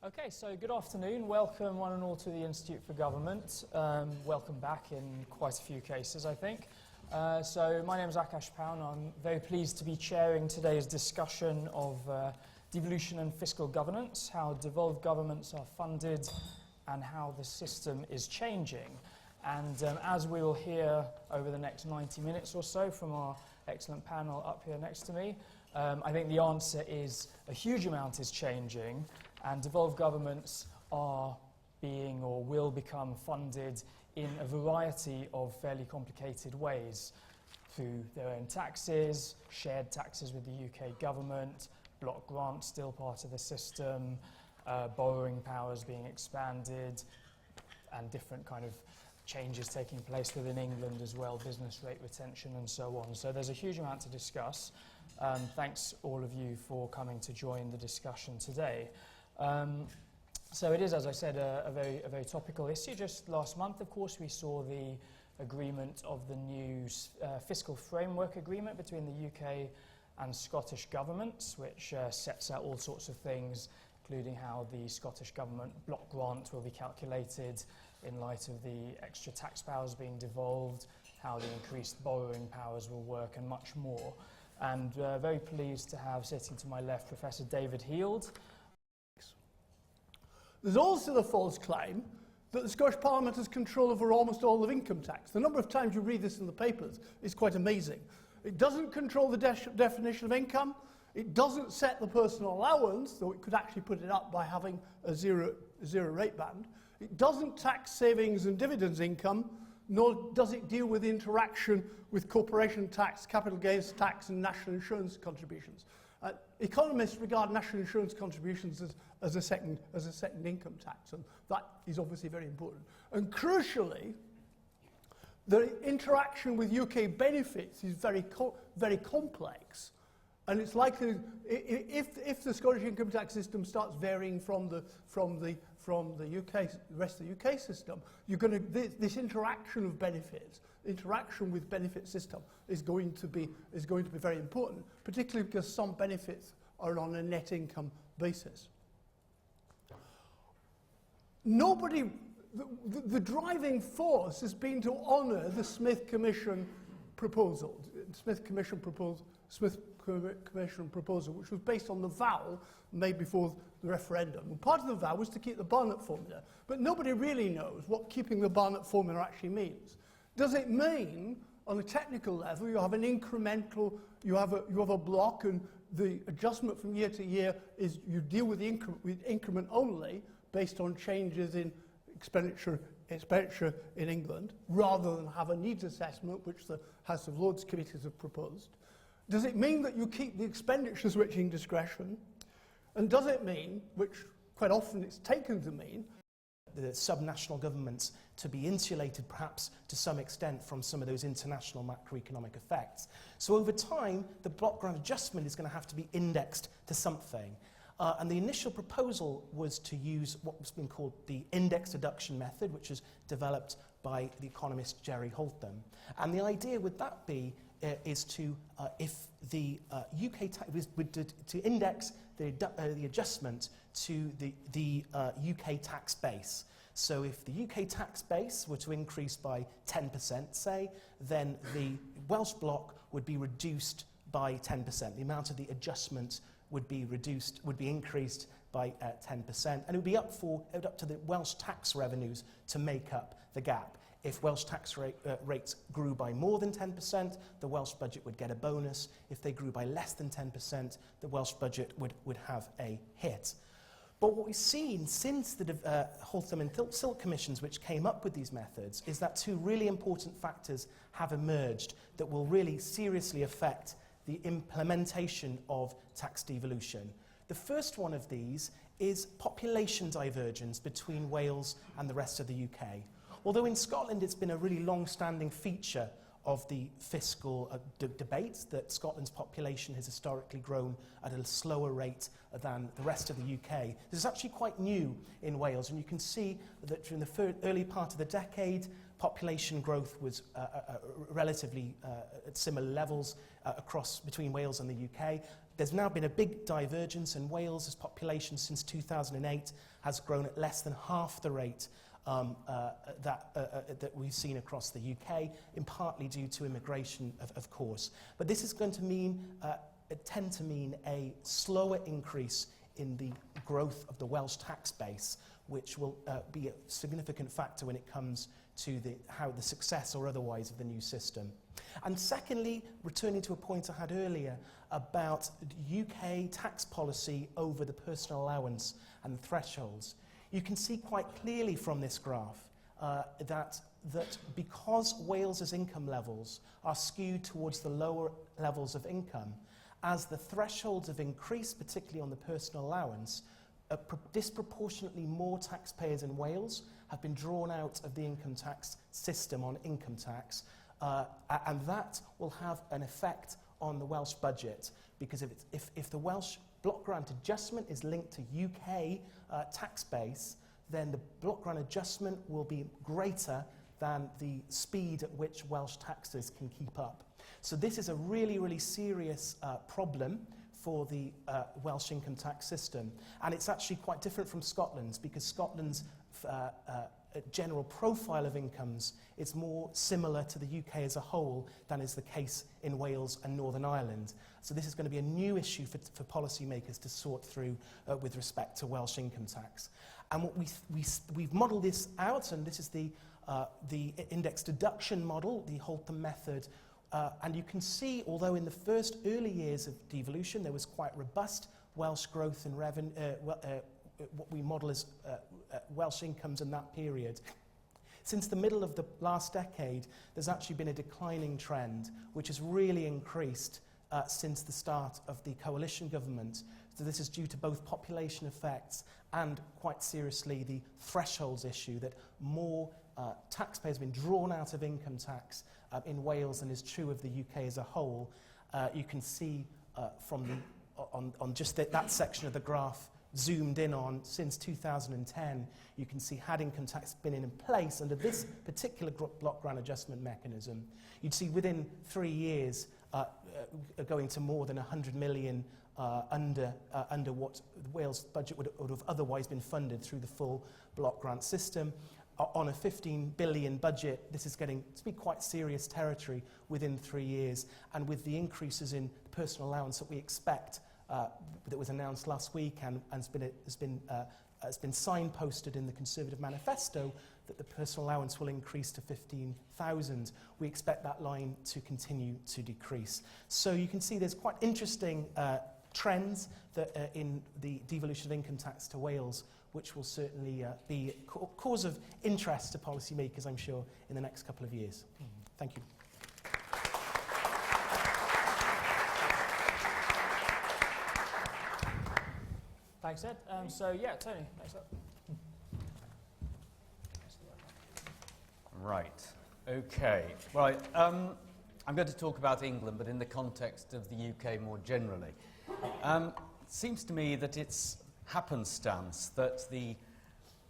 Okay, so good afternoon. Welcome one and all to the Institute for Government. Welcome back in quite a few cases, I think. So my name is Akash Paun. I'm very pleased to be chairing today's discussion of devolution and fiscal governance, how devolved governments are funded and how the system is changing. And as we will hear over the next 90 minutes or so from our excellent panel up here next to me, I think the answer is a huge amount is changing, and devolved governments are being or will become funded in a variety of fairly complicated ways through their own taxes, shared taxes with the UK government, block grants still part of the system, borrowing powers being expanded, and different kind of changes taking place within England as well, business rate retention and so on. So there's a huge amount to discuss. Thanks all of you for coming to join the discussion today. So it is, as I said, a very topical issue. Just last month, of course, we saw the agreement of the new fiscal framework agreement between the UK and Scottish governments, which sets out all sorts of things, including how the Scottish government block grant will be calculated in light of the extra tax powers being devolved, how the increased borrowing powers will work, and much more. And very pleased to have sitting to my left Professor David Heald. There's also the false claim that the Scottish Parliament has control over almost all of income tax. The number of times you read this in the papers is quite amazing. It doesn't control the definition of income. It doesn't set the personal allowance, though it could actually put it up by having a zero rate band. It doesn't tax savings and dividends income, nor does it deal with interaction with corporation tax, capital gains tax, and national insurance contributions. Economists regard national insurance contributions as a second income tax, and that is obviously very important. And crucially, the interaction with UK benefits is very complex, and it's likely if the Scottish income tax system starts varying from the UK, the rest of the UK system, this interaction of benefits, interaction with benefit system is going to be very important, particularly because some benefits are on a net income basis. The driving force has been to honour the Smith Commission proposal. Smith Commission proposal, which was based on the vow made before the referendum. And part of the vow was to keep the Barnett formula, but nobody really knows what keeping the Barnett formula actually means. Does it mean, on a technical level, you have an incremental, you have a block, and the adjustment from year to year is you deal with the increment only based on changes in expenditure in England, rather than have a needs assessment, which the House of Lords committees have proposed? Does it mean that you keep the expenditure switching discretion? And does it mean, which quite often it's taken to mean, the subnational governments to be insulated perhaps to some extent from some of those international macroeconomic effects? So over time, the block grant adjustment is going to have to be indexed to something. And the initial proposal was to use what was being called the index deduction method, which was developed by the economist Jerry Holtham. And the idea would that be is to, if the UK to index the adjustment to the UK tax base. So if the UK tax base were to increase by 10%, say, then the Welsh block would be reduced by 10%. The amount of the adjustment would be increased by 10%, and it would be up to the Welsh tax revenues to make up the gap. If Welsh tax rates grew by more than 10%, the Welsh budget would get a bonus. If they grew by less than 10%, the Welsh budget would have a hit. But what we've seen since the Holtham and Silk commissions, which came up with these methods, is that two really important factors have emerged that will really seriously affect the implementation of tax devolution. The first one of these is population divergence between Wales and the rest of the UK. Although in Scotland it's been a really long-standing feature of the fiscal debate that Scotland's population has historically grown at a slower rate than the rest of the UK. This is actually quite new in Wales, and you can see that during the early part of the decade, population growth was relatively at similar levels between Wales and the UK. there's now been a big divergence, and Wales's population since 2008 has grown at less than half the rate that we've seen across the UK, in partly due to immigration, of course. But this is going to tend to mean a slower increase in the growth of the Welsh tax base, which will be a significant factor when it comes to how the success or otherwise of the new system. And secondly, returning to a point I had earlier about UK tax policy over the personal allowance and thresholds, you can see quite clearly from this graph that because Wales's income levels are skewed towards the lower levels of income, as the thresholds have increased, particularly on the personal allowance, disproportionately more taxpayers in Wales have been drawn out of the income tax system on income tax, and that will have an effect on the Welsh budget, because if the Welsh block grant adjustment is linked to UK tax base, then the block grant adjustment will be greater than the speed at which Welsh taxes can keep up. So this is a really, really serious problem for the Welsh income tax system. And it's actually quite different from Scotland's, because Scotland's general profile of incomes is more similar to the UK as a whole than is the case in Wales and Northern Ireland. So this is going to be a new issue for policymakers to sort through with respect to Welsh income tax. And what we've modelled this out, and this is the index deduction model, the Holtham method. And you can see, although in the first early years of devolution there was quite robust Welsh growth in revenue, what we model as Welsh incomes in that period, since the middle of the last decade there's actually been a declining trend which has really increased since the start of the coalition government. So this is due to both population effects and, quite seriously, the thresholds issue, that more taxpayers have been drawn out of income tax in Wales than is true of the UK as a whole. You can see on just that section of the graph zoomed in on since 2010, you can see had income tax been in place under this particular block grant adjustment mechanism, you'd see within 3 years going to more than 100 million under what Wales' budget would have otherwise been funded through the full block grant system. On a 15 billion budget, this is getting to be quite serious territory within 3 years, and with the increases in personal allowance that we expect, that was announced last week and has been signposted in the Conservative manifesto, that the personal allowance will increase to 15,000. We expect that line to continue to decrease. So you can see there's quite interesting trends that, in the devolution of income tax to Wales, which will certainly be a cause of interest to policymakers, I'm sure, in the next couple of years. Thank you. Thanks, Ed. Tony, next up. Right. Okay. Right. I'm going to talk about England, but in the context of the UK more generally. It seems to me that it's happenstance that the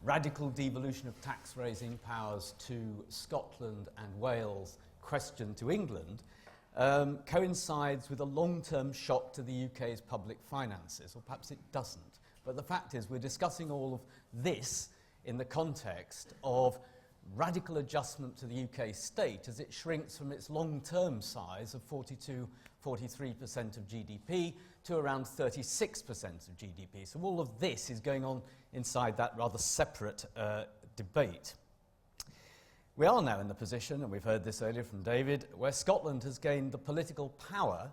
radical devolution of tax-raising powers to Scotland and Wales question to England coincides with a long-term shock to the UK's public finances, or perhaps it doesn't. But the fact is, we're discussing all of this in the context of radical adjustment to the UK state as it shrinks from its long-term size of 42-43% of GDP to around 36% of GDP. So all of this is going on inside that rather separate debate. We are now in the position, and we've heard this earlier from David, where Scotland has gained the political power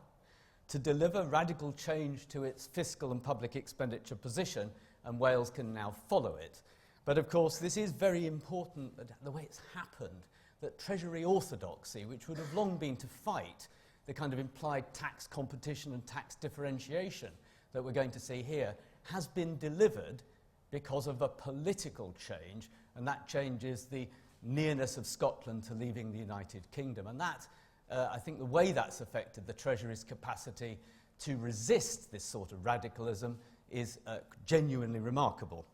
to deliver radical change to its fiscal and public expenditure position, and Wales can now follow it. But of course, this is very important, that the way it's happened, that Treasury orthodoxy, which would have long been to fight the kind of implied tax competition and tax differentiation that we're going to see here, has been delivered because of a political change, and that change is the nearness of Scotland to leaving the United Kingdom. And that, I think the way that's affected the Treasury's capacity to resist this sort of radicalism is genuinely remarkable.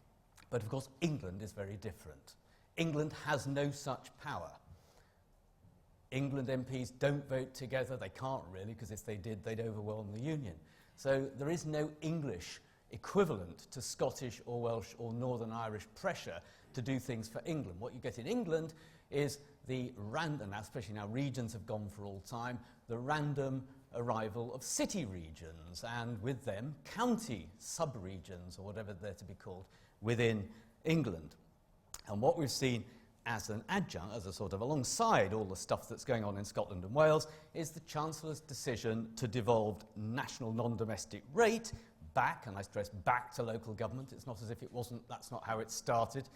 But of course, England is very different. England has no such power. England MPs don't vote together. They can't really, because if they did, they'd overwhelm the Union. So there is no English equivalent to Scottish or Welsh or Northern Irish pressure to do things for England. What you get in England is the random, especially now regions have gone for all time, the random arrival of city regions, and with them county sub-regions, or whatever they're to be called, within England. And what we've seen as an adjunct, as a sort of alongside all the stuff that's going on in Scotland and Wales, is the Chancellor's decision to devolve national non-domestic rate back, and I stress back, to local government. It's not as if it wasn't, that's not how it started.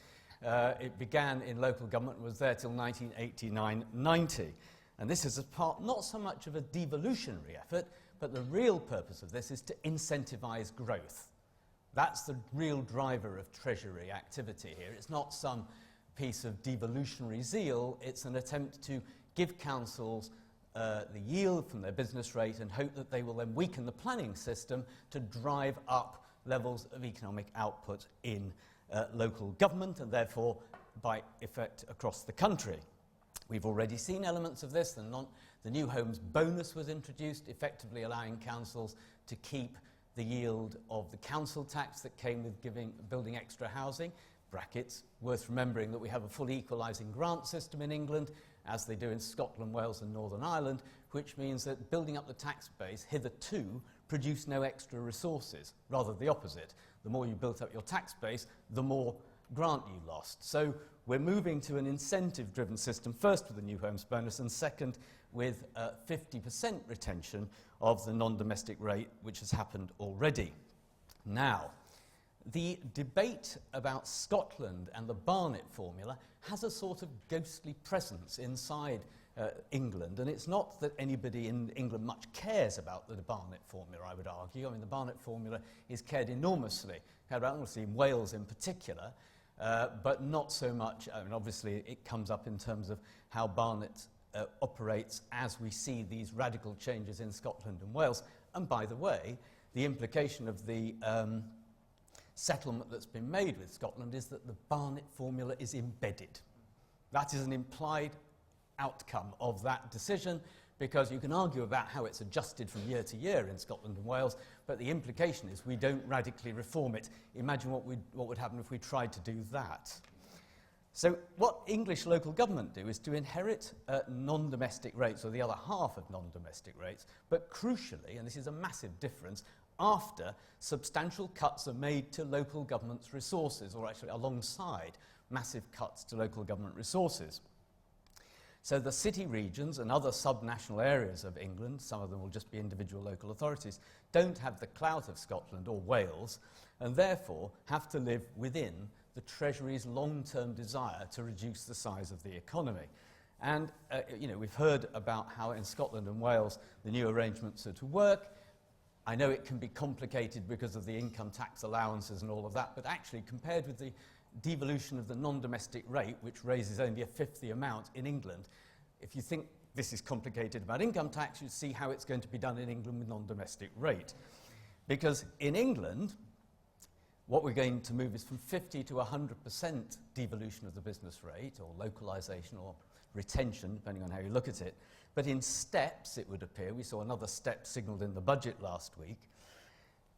It began in local government and was there till 1989-90. And this is a part, not so much of a devolutionary effort, but the real purpose of this is to incentivise growth. That's the real driver of Treasury activity here. It's not some piece of devolutionary zeal, it's an attempt to give councils the yield from their business rate and hope that they will then weaken the planning system to drive up levels of economic output in local government, and therefore by effect across the country. We've already seen elements of this. The new homes bonus was introduced, effectively allowing councils to keep the yield of the council tax that came with building extra housing. Brackets, worth remembering that we have a fully equalising grant system in England, as they do in Scotland, Wales and Northern Ireland, which means that building up the tax base hitherto produced no extra resources, rather the opposite. The more you built up your tax base, the more grant you lost. So we're moving to an incentive-driven system, first with the new homes bonus and second with 50% retention of the non-domestic rate, which has happened already. Now, the debate about Scotland and the Barnett formula has a sort of ghostly presence inside England, and it's not that anybody in England much cares about the Barnett formula, I would argue. I mean, the Barnett formula is cared enormously about, obviously in Wales in particular, but not so much. I mean, obviously it comes up in terms of how Barnett operates as we see these radical changes in Scotland and Wales. And by the way, the implication of the settlement that's been made with Scotland is that the Barnett formula is embedded. That is an implied outcome of that decision, because you can argue about how it's adjusted from year to year in Scotland and Wales, but the implication is we don't radically reform it. Imagine what would happen if we tried to do that. So what English local government do is to inherit non-domestic rates, or the other half of non-domestic rates, but crucially, and this is a massive difference, after substantial cuts are made to local government's resources, or actually alongside massive cuts to local government resources. So the city regions and other sub-national areas of England, some of them will just be individual local authorities, don't have the clout of Scotland or Wales, and therefore have to live within the Treasury's long-term desire to reduce the size of the economy. And we've heard about how in Scotland and Wales the new arrangements are to work. I know it can be complicated because of the income tax allowances and all of that, but actually compared with the devolution of the non-domestic rate, which raises only a fifth the amount in England, if you think this is complicated about income tax, you see how it's going to be done in England with non-domestic rate. Because in England, what we're going to move is from 50 to 100% devolution of the business rate, or localisation, or retention, depending on how you look at it. But in steps, it would appear. We saw another step signalled in the budget last week.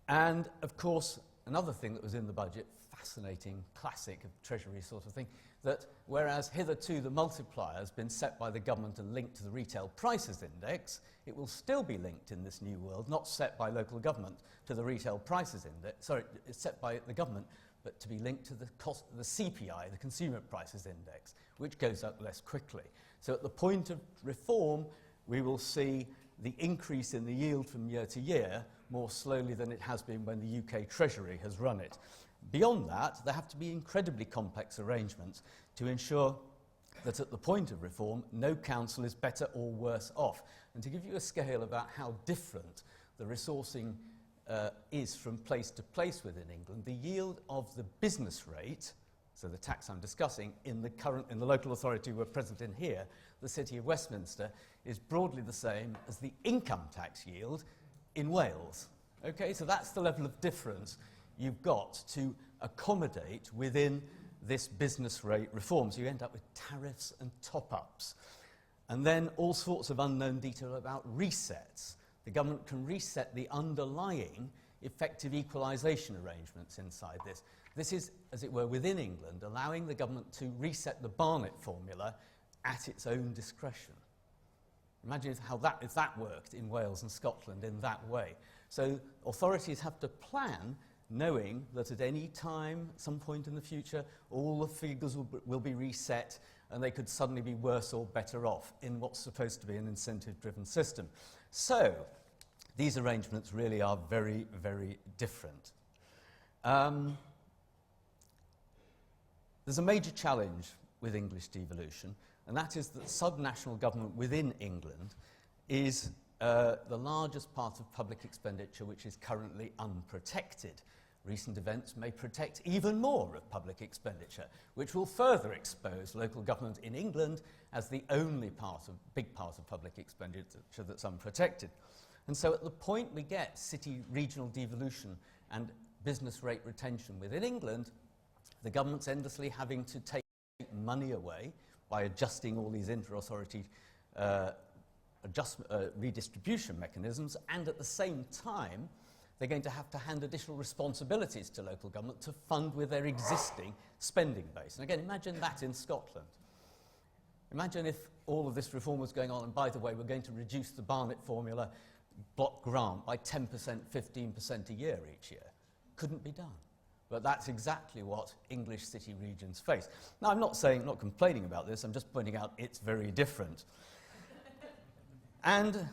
And, of course, another thing that was in the budget, fascinating, classic of Treasury sort of thing, that whereas hitherto the multiplier has been set by the government and linked to the retail prices index, it will still be linked in this new world, not set by local government to the retail prices index. Sorry, it's set by the government, but to be linked to the cost, the CPI, the consumer prices index, which goes up less quickly. So at the point of reform, we will see the increase in the yield from year to year more slowly than it has been when the UK Treasury has run it. Beyond that, there have to be incredibly complex arrangements to ensure that at the point of reform, no council is better or worse off. And to give you a scale about how different the resourcing is from place to place within England, the yield of the business rate, so the tax I'm discussing, in the local authority we're present in here, the City of Westminster, is broadly the same as the income tax yield in Wales. Okay, so that's the level of difference you've got to accommodate within this business rate reform. So you end up with tariffs and top-ups. And then all sorts of unknown detail about resets. the government can reset the underlying effective equalisation arrangements inside this. This is, as it were, within England, allowing the government to reset the Barnett formula at its own discretion. Imagine if that worked in Wales and Scotland in that way. So authorities have to plan knowing that at any time, some point in the future, all the figures will be reset and they could suddenly be worse or better off in what's supposed to be an incentive-driven system. So these arrangements really are very, very different. There's a major challenge with English devolution, and that is that subnational government within England is the largest part of public expenditure which is currently unprotected. Recent events may protect even more of public expenditure, which will further expose local government in England as the only big part of public expenditure that's unprotected. And so at the point we get city regional devolution and business rate retention within England, the government's endlessly having to take money away by adjusting all these inter-authority redistribution mechanisms, and at the same time they're going to have to hand additional responsibilities to local government to fund with their existing spending base. And again, imagine that in Scotland. Imagine if all of this reform was going on, and by the way, we're going to reduce the Barnett formula block grant by 10%, 15% a year each year. Couldn't be done. But that's exactly what English city regions face. Now, I'm not complaining about this, I'm just pointing out it's very different. And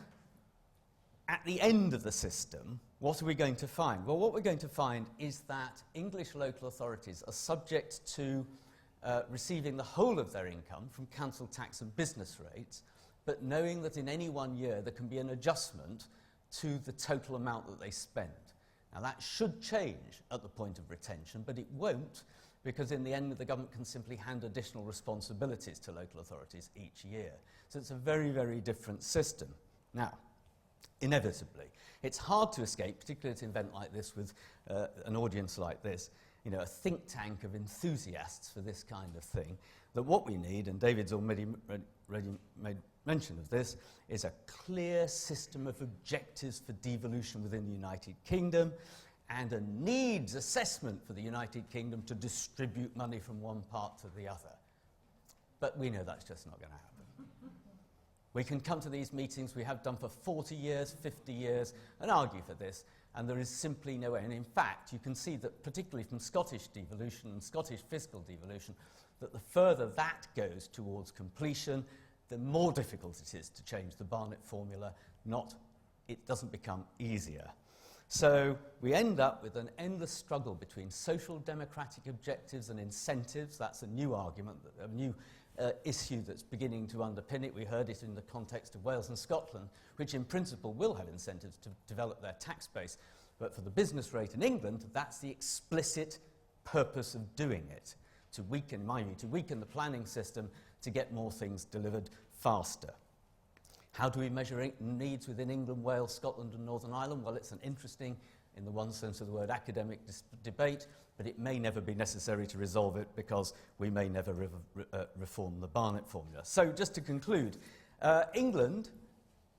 at the end of the system, what are we going to find? Well, what we're going to find is that English local authorities are subject to receiving the whole of their income from council tax and business rates, but knowing that in any one year there can be an adjustment to the total amount that they spend. Now, that should change at the point of retention, but it won't, because in the end the government can simply hand additional responsibilities to local authorities each year. So it's a very, very different system. Now, inevitably, it's hard to escape, particularly at an event like this with an audience like this, a think tank of enthusiasts for this kind of thing, that what we need, and David's already made mention of this, is a clear system of objectives for devolution within the United Kingdom and a needs assessment for the United Kingdom to distribute money from one part to the other. But we know that's just not going to happen. We can come to these meetings, we have done for 40 years, 50 years, and argue for this, and there is simply no way. And in fact, you can see that, particularly from Scottish devolution and Scottish fiscal devolution, that the further that goes towards completion, the more difficult it is to change the Barnett formula, it doesn't become easier. So we end up with an endless struggle between social democratic objectives and incentives. That's a new argument, a new issue that's beginning to underpin it. We heard it in the context of Wales and Scotland, which in principle will have incentives to develop their tax base. But for the business rate in England, that's the explicit purpose of doing it, to weaken, in my view, to weaken the planning system to get more things delivered faster. How do we measure needs within England, Wales, Scotland and Northern Ireland? Well, it's an interesting, in the one sense of the word, academic debate, but it may never be necessary to resolve it because we may never reform the Barnett formula. So just to conclude, England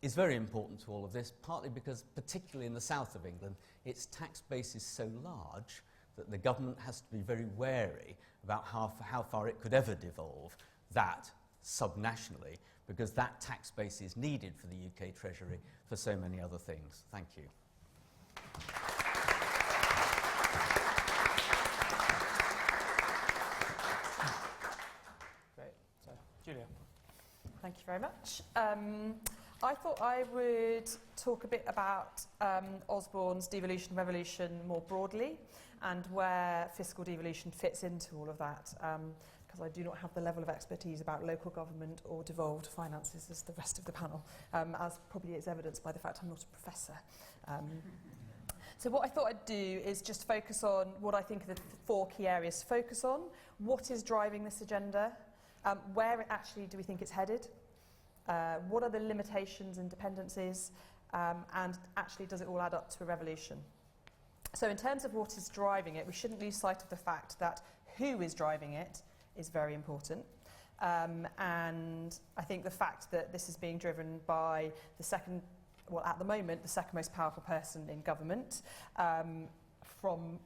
is very important to all of this, partly because, particularly in the south of England, its tax base is so large that the government has to be very wary about how far it could ever devolve that subnationally, because that tax base is needed for the UK Treasury for so many other things. Thank you. Great. So, Julia. Thank you very much. I thought I would talk a bit about Osborne's devolution revolution more broadly and where fiscal devolution fits into all of that, because I do not have the level of expertise about local government or devolved finances as the rest of the panel, as probably is evidenced by the fact I'm not a professor. So what I thought I'd do is just focus on what I think are the four key areas to focus on. What is driving this agenda? Where actually do we think it's headed? What are the limitations and dependencies? And actually, does it all add up to a revolution? So in terms of what is driving it, we shouldn't lose sight of the fact that who is driving it is very important. And I think the fact that this is being driven by the second well, at the moment, the second most powerful person in government, from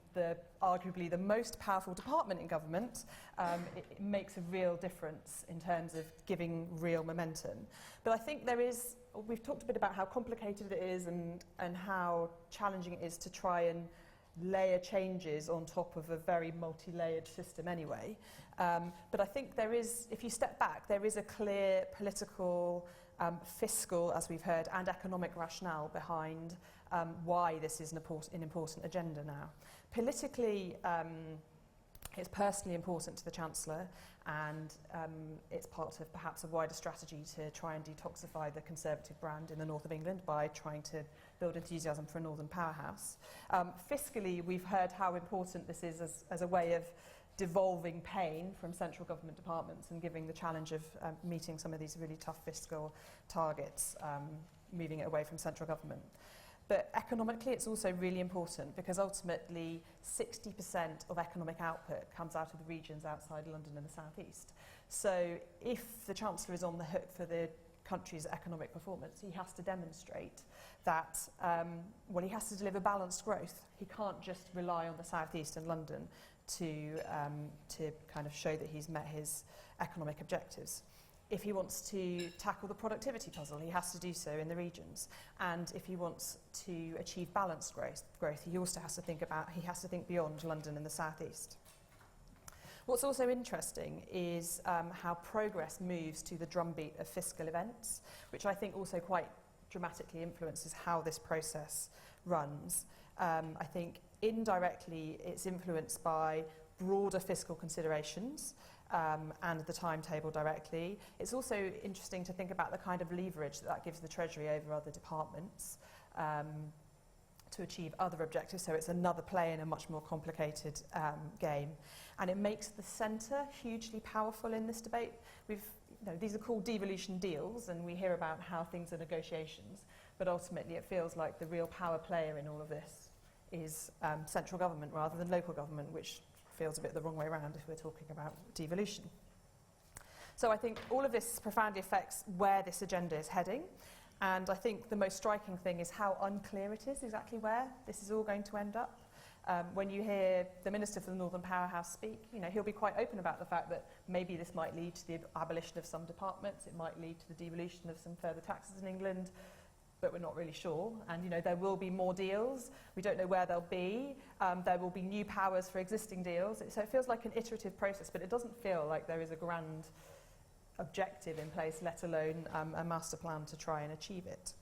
arguably the most powerful department in government, it makes a real difference in terms of giving real momentum. But I think we've talked a bit about how complicated it is and how challenging it is to try and layer changes on top of a very multi-layered system anyway. But I think if you step back, there is a clear political, fiscal, as we've heard, and economic rationale behind why this is an important agenda now. Politically, it's personally important to the Chancellor, and it's part of perhaps a wider strategy to try and detoxify the Conservative brand in the north of England by trying to build enthusiasm for a northern powerhouse. Fiscally, we've heard how important this is as a way of devolving pain from central government departments and giving the challenge of meeting some of these really tough fiscal targets, moving it away from central government. But economically, it's also really important because ultimately 60% of economic output comes out of the regions outside London and the South East. So if the Chancellor is on the hook for the country's economic performance, he has to demonstrate that, he has to deliver balanced growth. He can't just rely on the South East and London to kind of show that he's met his economic objectives. If he wants to tackle the productivity puzzle, he has to do so in the regions. And if he wants to achieve balanced growth, he also has to think beyond London and the South East. What's also interesting is how progress moves to the drumbeat of fiscal events, which I think also quite dramatically influences how this process runs. I think indirectly it's influenced by broader fiscal considerations, and the timetable directly. It's also interesting to think about the kind of leverage that gives the Treasury over other departments to achieve other objectives. So it's another play in a much more complicated game. And it makes the centre hugely powerful in this debate. These are called devolution deals, and we hear about how things are negotiations, but ultimately it feels like the real power player in all of this is central government rather than local government, which feels a bit the wrong way around if we're talking about devolution. So I think all of this profoundly affects where this agenda is heading, and I think the most striking thing is how unclear it is exactly where this is all going to end up. When you hear the Minister for the Northern Powerhouse speak, he'll be quite open about the fact that maybe this might lead to the abolition of some departments, it might lead to the devolution of some further taxes in England, but we're not really sure. And there will be more deals. We don't know where they'll be. There will be new powers for existing deals. So it feels like an iterative process, but it doesn't feel like there is a grand objective in place, let alone a master plan to try and achieve it.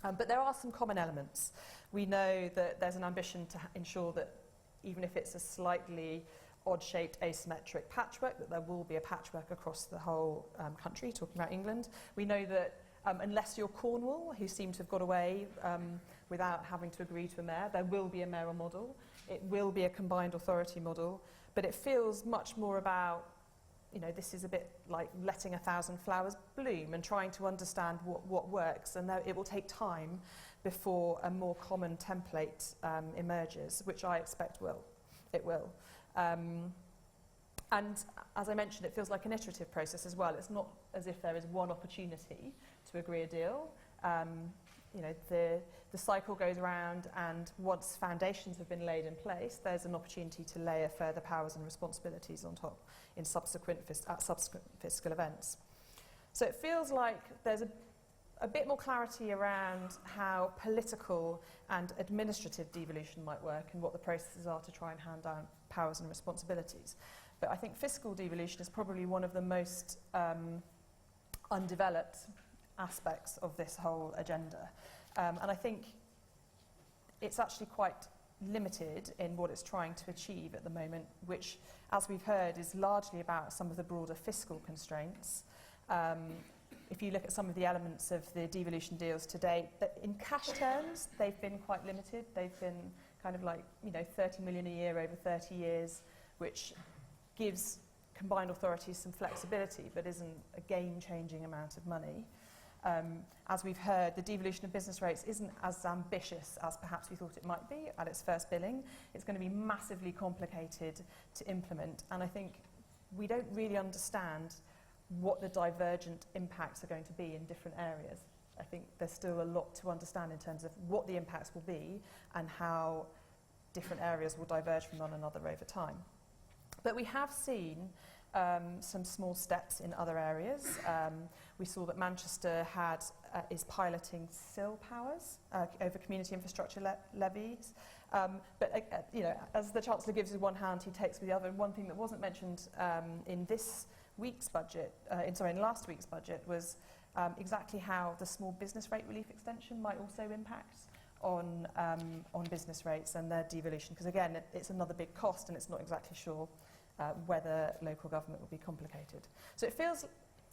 But there are some common elements. We know that there's an ambition to ensure that even if it's a slightly odd-shaped asymmetric patchwork, that there will be a patchwork across the whole country, talking about England. We know that unless you're Cornwall, who seem to have got away without having to agree to a mayor, there will be a mayoral model. It will be a combined authority model, but it feels much more about, this is a bit like letting 1,000 flowers bloom and trying to understand what works, and it will take time before a more common template emerges, which I expect it will. And as I mentioned, it feels like an iterative process as well. It's not as if there is one opportunity to agree a deal. The cycle goes around, and once foundations have been laid in place, there's an opportunity to layer further powers and responsibilities on top in subsequent fiscal events. So it feels like there's a bit more clarity around how political and administrative devolution might work and what the processes are to try and hand down powers and responsibilities. But I think fiscal devolution is probably one of the most undeveloped aspects of this whole agenda. And I think it's actually quite limited in what it's trying to achieve at the moment, which, as we've heard, is largely about some of the broader fiscal constraints. If you look at some of the elements of the devolution deals to date, in cash terms, they've been quite limited. They've been kind of like, 30 million a year over 30 years, which gives combined authorities some flexibility, but isn't a game-changing amount of money. As we've heard, the devolution of business rates isn't as ambitious as perhaps we thought it might be at its first billing. It's going to be massively complicated to implement, and I think we don't really understand what the divergent impacts are going to be in different areas I think there's still a lot to understand in terms of what the impacts will be and how different areas will diverge from one another over time. But we have seen some small steps in other areas. We saw that Manchester is piloting CIL powers over community infrastructure levies. But you know, as the Chancellor gives with one hand, he takes with the other. And one thing that wasn't mentioned in this week's budget, in last week's budget, was exactly how the small business rate relief extension might also impact on business rates and their devolution. Because again, it's another big cost, and it's not exactly sure whether local government will be complicated. So it feels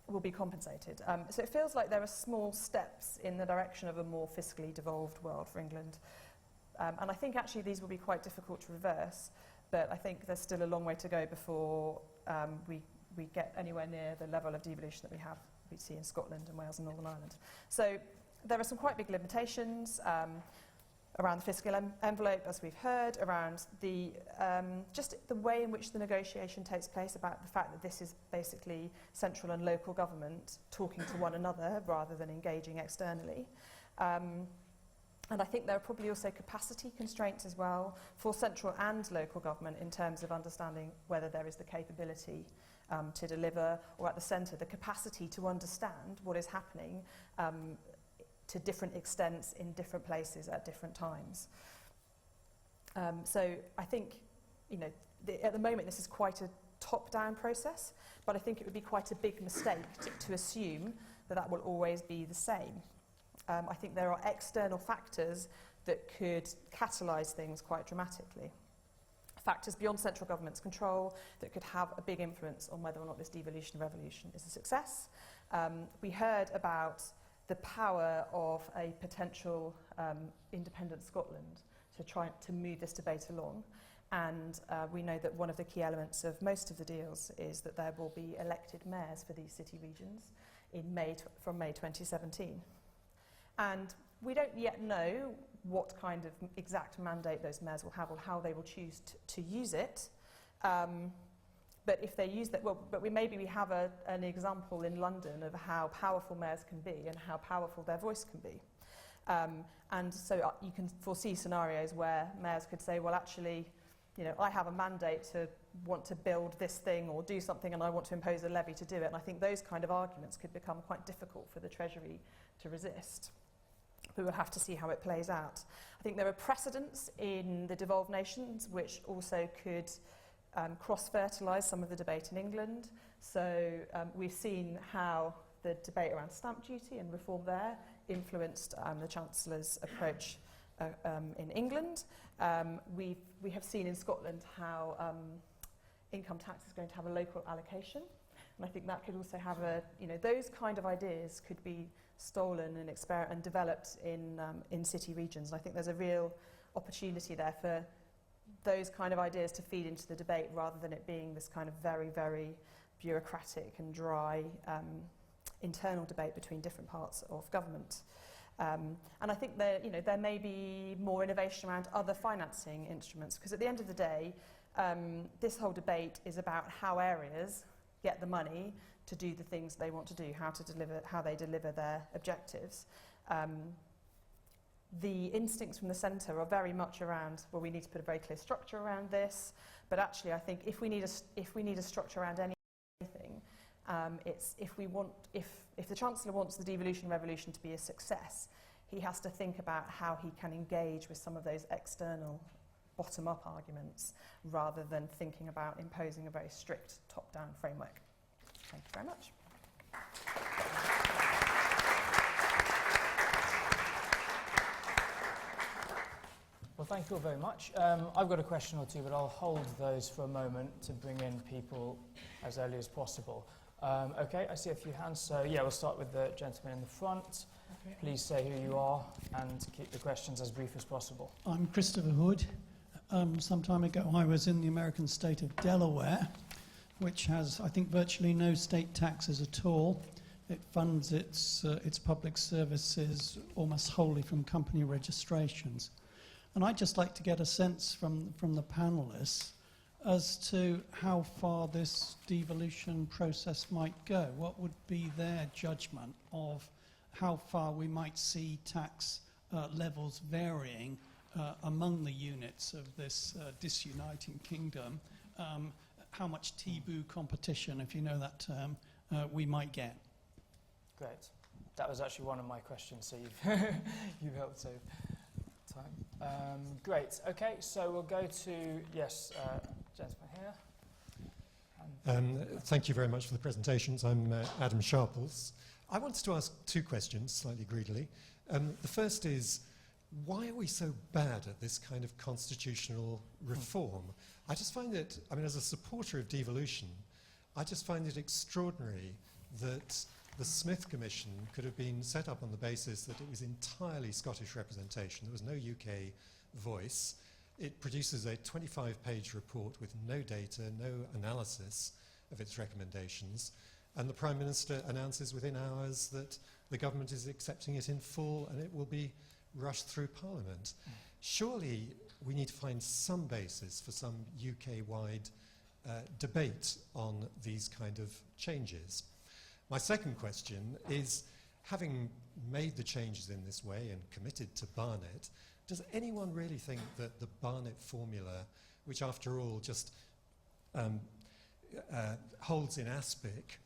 will be compensated. So it feels like there are small steps in the direction of a more fiscally devolved world for England. And I think actually these will be quite difficult to reverse, but I think there's still a long way to go before we get anywhere near the level of devolution that we see in Scotland and Wales and Northern Ireland. So there are some quite big limitations around the fiscal envelope, as we've heard, around the just the way in which the negotiation takes place, about the fact that this is basically central and local government talking to one another rather than engaging externally. And I think there are probably also capacity constraints as well for central and local government in terms of understanding whether there is the capability to deliver, or at the centre, the capacity to understand what is happening to different extents in different places at different times. So I think, you know, at the moment this is quite a top-down process, but I think it would be quite a big mistake to assume that will always be the same. I think there are external factors that could catalyse things quite dramatically. Factors beyond central government's control that could have a big influence on whether or not this devolution revolution is a success. We heard about the power of a potential independent Scotland to try to move this debate along. And we know that one of the key elements of most of the deals is that there will be elected mayors for these city regions in from May 2017. And we don't yet know what kind of exact mandate those mayors will have or how they will choose to use it. But if they use that, well, but maybe we have an example in London of how powerful mayors can be and how powerful their voice can be. And so you can foresee scenarios where mayors could say, well, actually, you know, I have a mandate to want to build this thing or do something, and I want to impose a levy to do it. And I think those kind of arguments could become quite difficult for the Treasury to resist. We will have to see how it plays out. I think there are precedents in the devolved nations which also could cross-fertilise some of the debate in England. So we've seen how the debate around stamp duty and reform there influenced the Chancellor's approach in England. We have seen in Scotland how income tax is going to have a local allocation. And I think that could also have those kind of ideas could be stolen and developed in city regions. And I think there's a real opportunity there for those kind of ideas to feed into the debate rather than it being this kind of very, very bureaucratic and dry internal debate between different parts of government. And I think there may be more innovation around other financing instruments, because at the end of the day, this whole debate is about how areas get the money to do the things they want to do, how they deliver their objectives. The instincts from the centre are very much around, well, we need to put a very clear structure around this, but actually I think if we need a structure around anything, it's if the Chancellor wants the devolution revolution to be a success, he has to think about how he can engage with some of those external bottom-up arguments rather than thinking about imposing a very strict top-down framework. Thank you very much. Well, thank you all very much. I've got a question or two, but I'll hold those for a moment to bring in people as early as possible. Okay, I see a few hands, so yeah, we'll start with the gentleman in the front. Okay. Please say who you are and keep the questions as brief as possible. I'm Christopher Hood. Some time ago I was in the American state of Delaware, which has, I think, virtually no state taxes at all. It funds its public services almost wholly from company registrations. And I'd just like to get a sense from the panellists as to how far this devolution process might go. What would be their judgment of how far we might see tax levels varying among the units of this disuniting kingdom, how much taboo competition, if you know that term, we might get. Great. That was actually one of my questions, so you've helped save time. Great. Okay, so we'll go to, yes, gentleman here. Thank you very much for the presentations. I'm Adam Sharples. I wanted to ask two questions, slightly greedily. The first is, why are we so bad at this kind of constitutional reform? I just find it, I mean, as a supporter of devolution, I just find it extraordinary that the Smith Commission could have been set up on the basis that it was entirely Scottish representation. There was no UK voice. It produces a 25-page report with no data, no analysis of its recommendations, and the Prime Minister announces within hours that the government is accepting it in full and it will be rushed through Parliament. Surely we need to find some basis for some UK-wide debate on these kind of changes. My second question is, having made the changes in this way and committed to Barnett, does anyone really think that the Barnett formula, which after all just holds in aspic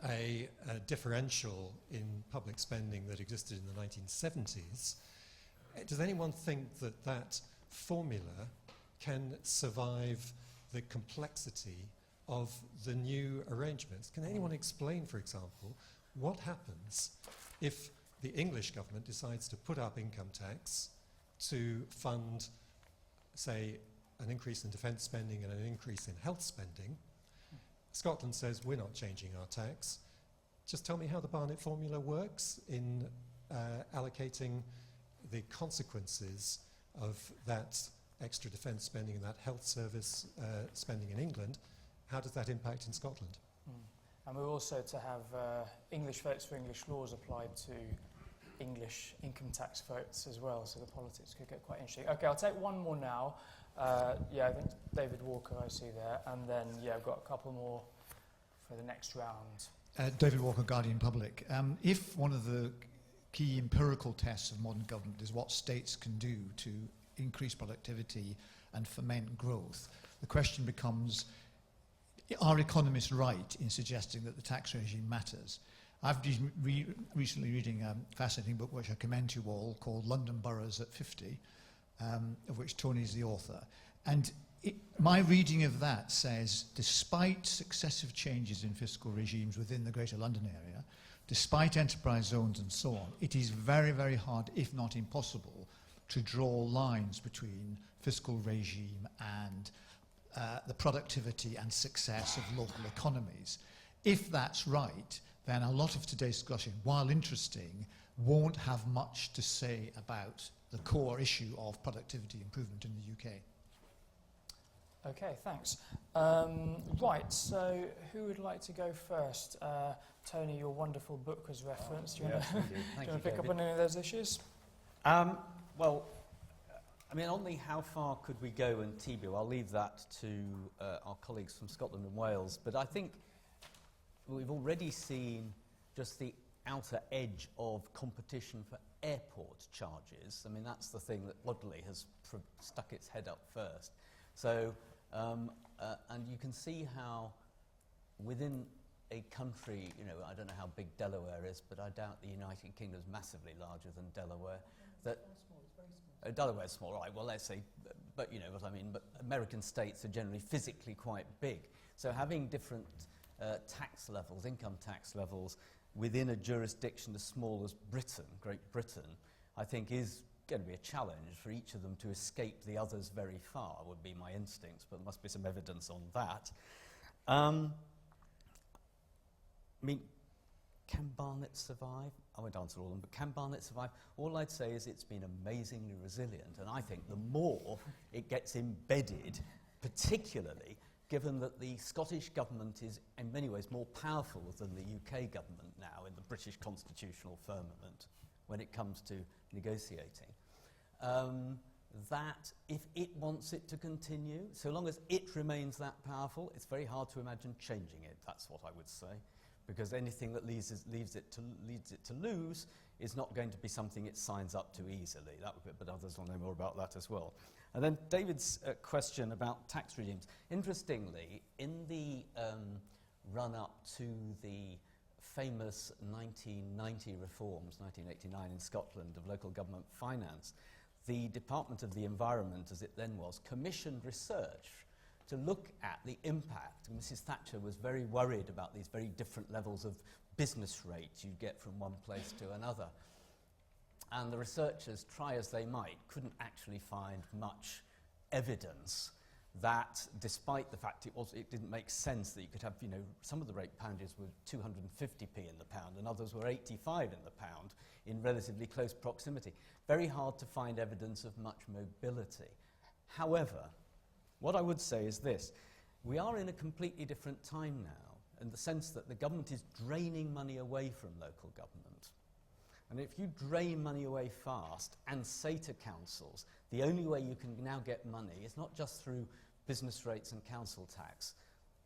a differential in public spending that existed in the 1970s, does anyone think that that formula can survive the complexity of the new arrangements? Can anyone explain, for example, what happens if the English government decides to put up income tax to fund, say, an increase in defence spending and an increase in health spending? Scotland says, we're not changing our tax. Just tell me how the Barnett formula works in allocating the consequences of that extra defence spending and that health service spending in England. How does that impact in Scotland? And we're also to have English votes for English laws applied to English income tax votes as well, so the politics could get quite interesting. Okay, I'll take one more now. Yeah, I think David Walker I see there, and then, yeah, I've got a couple more for the next round. David Walker, Guardian Public. If one of the key empirical tests of modern government is what states can do to increase productivity and foment growth, the question becomes, are economists right in suggesting that the tax regime matters? I've been recently reading a fascinating book which I commend to you all called London Boroughs at 50, of which Tony is the author. And my reading of that says, despite successive changes in fiscal regimes within the Greater London area, despite enterprise zones and so on, it is very, very hard, if not impossible, to draw lines between fiscal regime and the productivity and success of local economies. If that's right, then a lot of today's discussion, while interesting, won't have much to say about the core issue of productivity improvement in the UK. Okay, thanks. Right, so who would like to go first? Tony, your wonderful book was referenced. Do you want to pick up on any of those issues? Well, I mean, on the how far could we go in TBU, I'll leave that to our colleagues from Scotland and Wales, but I think we've already seen just the outer edge of competition for airport charges. I mean, that's the thing that oddly has stuck its head up first. So, and you can see how within a country, you know, I don't know how big Delaware is, but I doubt the United Kingdom is massively larger than Delaware. That Delaware's small, right? Well, let's say, but you know what I mean. But American states are generally physically quite big. So having different tax levels, income tax levels, within a jurisdiction as small as Britain, Great Britain, I think is going to be a challenge for each of them to escape the others very far, would be my instincts, but there must be some evidence on that. I mean, can Barnett survive? I won't answer all of them, but can Barnett survive? All I'd say is it's been amazingly resilient, and I think the more it gets embedded, particularly given that the Scottish government is in many ways more powerful than the UK government now in the British constitutional firmament when it comes to negotiating, that if it wants it to continue, so long as it remains that powerful, it's very hard to imagine changing it, that's what I would say. because anything that leads it to lose is not going to be something it signs up to easily. That would be, but others will know more about that as well. And then David's question about tax regimes. Interestingly, in the run-up to the famous 1990 reforms, 1989 in Scotland, of local government finance, the Department of the Environment, as it then was, commissioned research to look at the impact. Mrs. Thatcher was very worried about these very different levels of business rates you get from one place to another. And the researchers, try as they might, couldn't actually find much evidence that, despite the fact it didn't make sense that you could have, some of the rate poundages were 250p in the pound and others were 85 in the pound in relatively close proximity. Very hard to find evidence of much mobility. However, what I would say is this: we are in a completely different time now, in the sense that the government is draining money away from local government. And if you drain money away fast and say to councils, the only way you can now get money is not just through business rates and council tax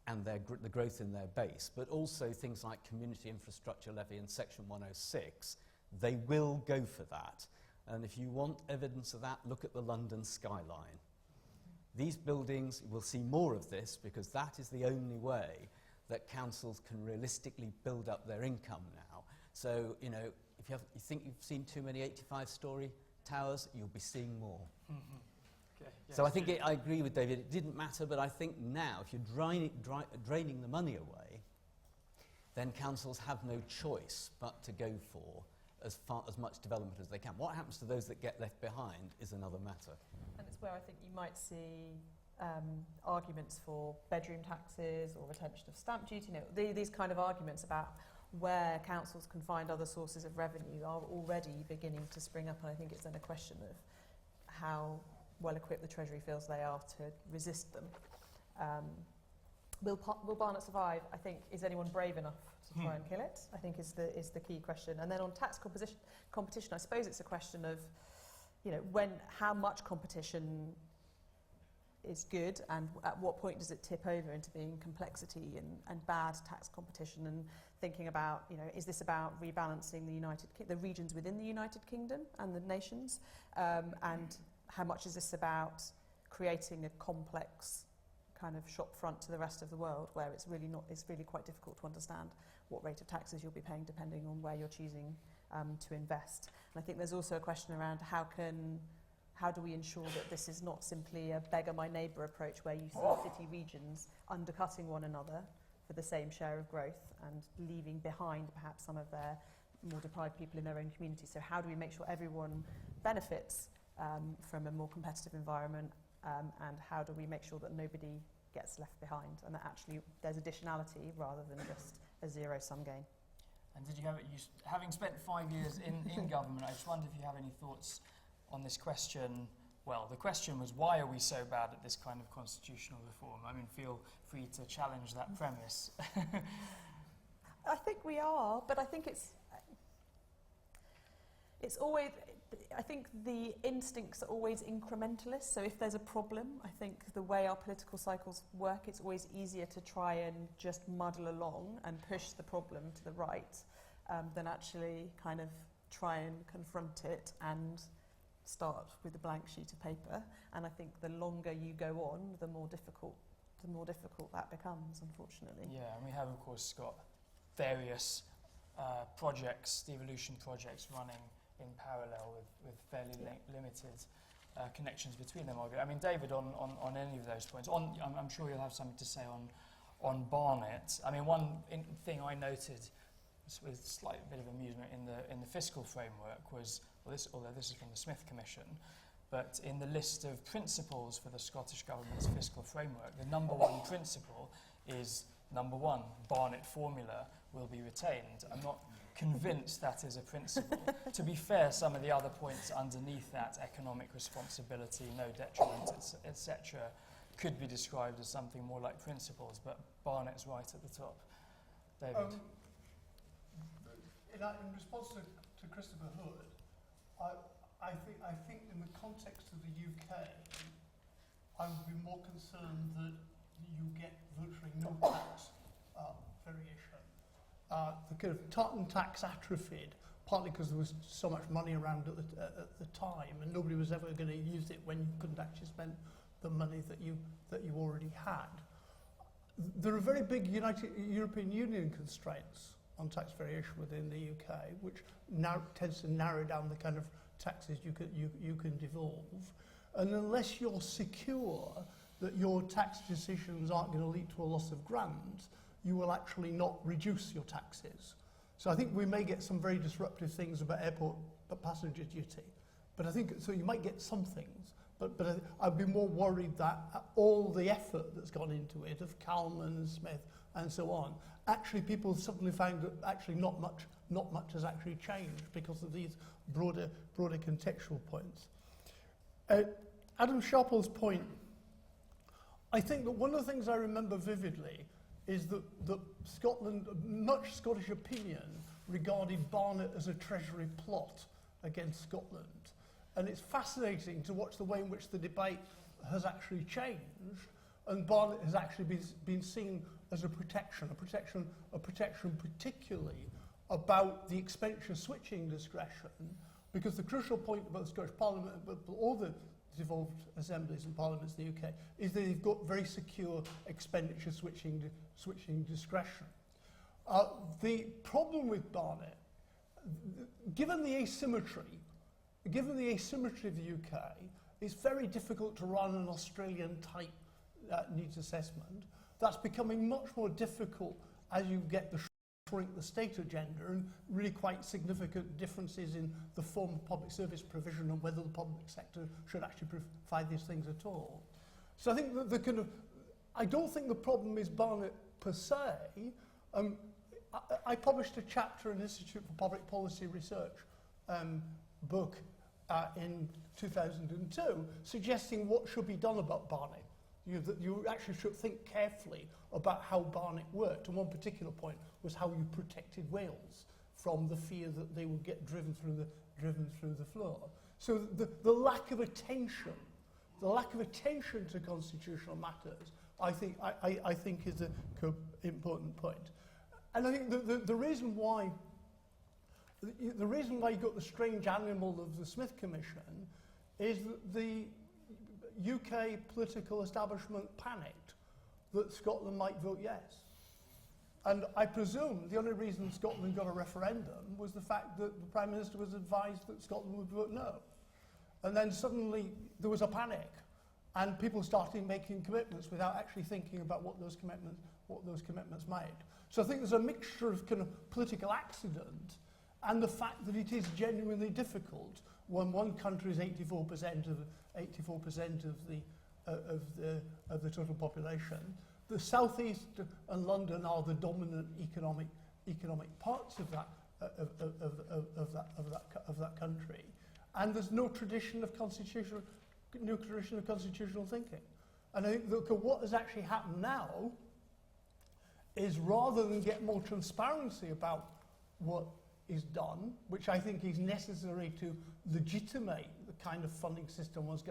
and the growth in their base, but also things like community infrastructure levy and Section 106, they will go for that. And if you want evidence of that, look at the London skyline. These buildings, will see more of this, because that is the only way that councils can realistically build up their income now. So, if you think you've seen too many 85-storey towers, you'll be seeing more. Mm-hmm. Okay, yes. So I think I agree with David, it didn't matter, but I think now, if you're draining the money away, then councils have no choice but to go for as much development as they can. What happens to those that get left behind is another matter. And it's where I think you might see arguments for bedroom taxes or retention of stamp duty. These kind of arguments about where councils can find other sources of revenue are already beginning to spring up, and I think it's then a question of how well equipped the Treasury feels they are to resist them. Will Barnet survive? I think, is anyone brave enough to try and kill it? I think is the key question. And then on tax competition, I suppose it's a question of, how much competition is good, and at what point does it tip over into being complexity and bad tax competition, and thinking about, is this about rebalancing the regions within the United Kingdom and the nations, and how much is this about creating a complex kind of shop front to the rest of the world, where it's really quite difficult to understand what rate of taxes you'll be paying depending on where you're choosing to invest. And I think there's also a question around how do we ensure that this is not simply a beggar my neighbour approach, where you see city regions undercutting one another for the same share of growth and leaving behind perhaps some of their more deprived people in their own community. So how do we make sure everyone benefits from a more competitive environment, and how do we make sure that nobody gets left behind, and that actually there's additionality rather than just a zero-sum game? And did you having spent 5 years in government, I just wonder if you have any thoughts on this question. Well, the question was, why are we so bad at this kind of constitutional reform? I mean, feel free to challenge that premise. I think we are, but I think it's always, I think the instincts are always incrementalist. So if there's a problem, I think the way our political cycles work, it's always easier to try and just muddle along and push the problem to the right than actually kind of try and confront it and start with a blank sheet of paper. And I think the longer you go on, the more difficult that becomes, unfortunately. Yeah, and we have, of course, got various projects, devolution projects running in parallel with fairly limited connections between them. I mean, David, on any of those points, I'm sure you'll have something to say on Barnet. I mean, one thing I noted with a slight bit of amusement in the fiscal framework was, although this is from the Smith Commission, but in the list of principles for the Scottish Government's fiscal framework, the number one principle is number one, Barnet formula will be retained. I'm not convinced that is a principle. To be fair, some of the other points underneath that, economic responsibility, no detriment, etc., could be described as something more like principles, but Barnet's right at the top. David? In response to Christopher Hood, I think in the context of the UK, I would be more concerned that you get virtually no tax variation. the kind of tartan tax atrophied, partly because there was so much money around at the time, and nobody was ever going to use it when you couldn't actually spend the money that you already had. There are very big European Union constraints on tax variation within the UK, which now tends to narrow down the kind of taxes you can devolve. And unless you're secure that your tax decisions aren't going to lead to a loss of grant, you will actually not reduce your taxes. So I think we may get some very disruptive things about airport passenger duty. But I think, so you might get some things, but I'd be more worried that all the effort that's gone into it, of Kalman and Smith and so on, actually people suddenly find that actually not much has actually changed because of these broader contextual points. Adam Sharple's point, I think that one of the things I remember vividly is that Scotland, much Scottish opinion regarded Barnet as a Treasury plot against Scotland. And it's fascinating to watch the way in which the debate has actually changed, and Barnet has actually been seen as a protection particularly about the expenditure switching discretion, because the crucial point about the Scottish Parliament, but all the devolved assemblies and parliaments in the UK, is that they've got very secure expenditure switching discretion. The problem with Barnet, given the asymmetry of the UK, it's very difficult to run an Australian-type needs assessment. That's becoming much more difficult as you get the shrink the state agenda and really quite significant differences in the form of public service provision and whether the public sector should actually provide these things at all. So I think that the kind of, I don't think the problem is Barnet per se. I published a chapter in the Institute for Public Policy Research book in 2002 suggesting what should be done about Barnet. That you actually should think carefully about how Barnet worked. And one particular point was how you protected Wales from the fear that they would get driven through the floor. So the lack of attention to constitutional matters, I think is an important point. And I think the reason why you got the strange animal of the Smith Commission is that the UK political establishment panicked that Scotland might vote yes. And I presume the only reason Scotland got a referendum was the fact that the Prime Minister was advised that Scotland would vote no. And then suddenly there was a panic and people started making commitments without actually thinking about what those commitments made. So I think there's a mixture of kind of political accident and the fact that it is genuinely difficult when one country is 84% of the total population. The southeast and London are the dominant economic parts of that country, and there's no tradition of constitutional thinking. And I think that what has actually happened now is, rather than get more transparency about what is done, which I think is necessary to legitimate the kind of funding system one's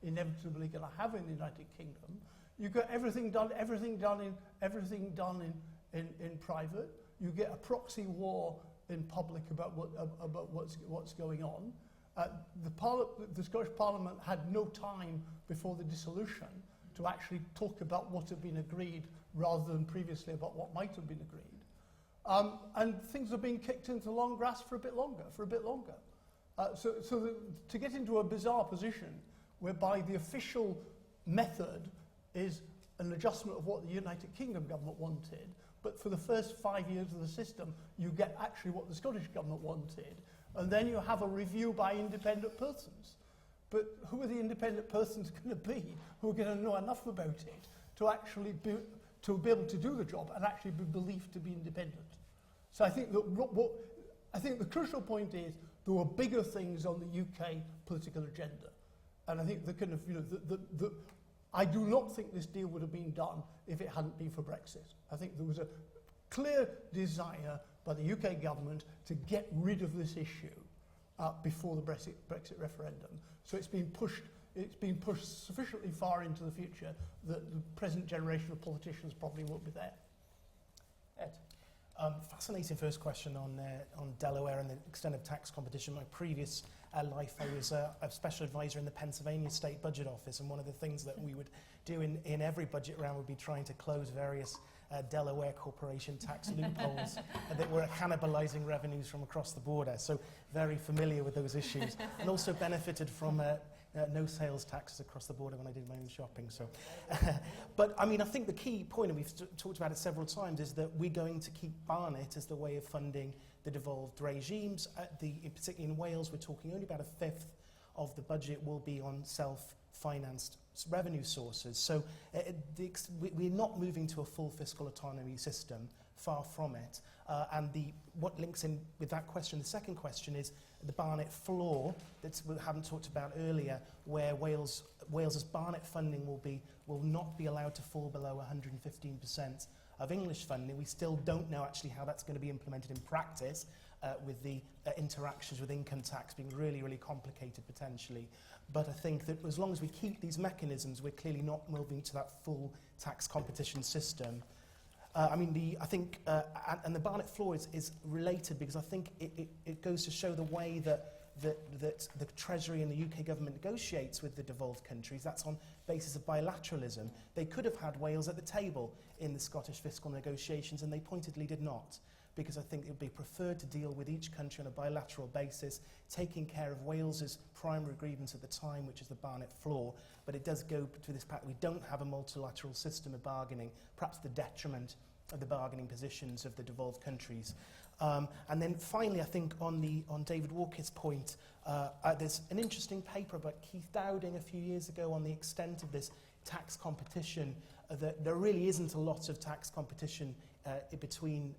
inevitably going to have in the United Kingdom, you've got everything done in private. You get a proxy war in public about what's going on. The Scottish Parliament had no time before the dissolution to actually talk about what had been agreed, rather than previously about what might have been agreed. And things are being kicked into long grass for a bit longer. So to get into a bizarre position whereby the official method is an adjustment of what the United Kingdom government wanted, but for the first 5 years of the system, you get actually what the Scottish government wanted, and then you have a review by independent persons. But who are the independent persons going to be who are going to know enough about it to actually be able to do the job and actually be believed to be independent? So I think that the crucial point is there were bigger things on the UK political agenda, and I think the kind of I do not think this deal would have been done if it hadn't been for Brexit. I think there was a clear desire by the UK government to get rid of this issue before the Brexit referendum. So it's been pushed sufficiently far into the future that the present generation of politicians probably won't be there. Ed? Fascinating first question on Delaware and the extent of tax competition. My previous life, I was a special advisor in the Pennsylvania State Budget Office, and one of the things that we would do in every budget round would be trying to close various Delaware corporation tax loopholes that were cannibalizing revenues from across the border. So very familiar with those issues, and also benefited from no sales taxes across the border when I did my own shopping. So, but I mean, I think the key point, and we've talked about it several times, is that we're going to keep Barnet as the way of funding the devolved regimes. Particularly in Wales, we're talking only about a fifth of the budget will be on self-financed revenue sources. So we're not moving to a full fiscal autonomy system, far from it. And what links in with that question, the second question, is the Barnet floor that we haven't talked about earlier, where Wales's Barnet funding will not be allowed to fall below 115% of English funding. We still don't know actually how that's going to be implemented in practice, with the interactions with income tax being really, really complicated potentially. But I think that as long as we keep these mechanisms, we're clearly not moving to that full tax competition system. And the Barnet floor is related, because I think it goes to show the way that the Treasury and the UK government negotiates with the devolved countries. That's on basis of bilateralism. They could have had Wales at the table in the Scottish fiscal negotiations, and they pointedly did not, because I think it would be preferred to deal with each country on a bilateral basis, taking care of Wales's primary grievance at the time, which is the Barnet floor. But it does go to this fact we don't have a multilateral system of bargaining, perhaps the detriment of the bargaining positions of the devolved countries. And then finally, I think on David Walker's point, there's an interesting paper by Keith Dowding a few years ago on the extent of this tax competition. That there really isn't a lot of tax competition between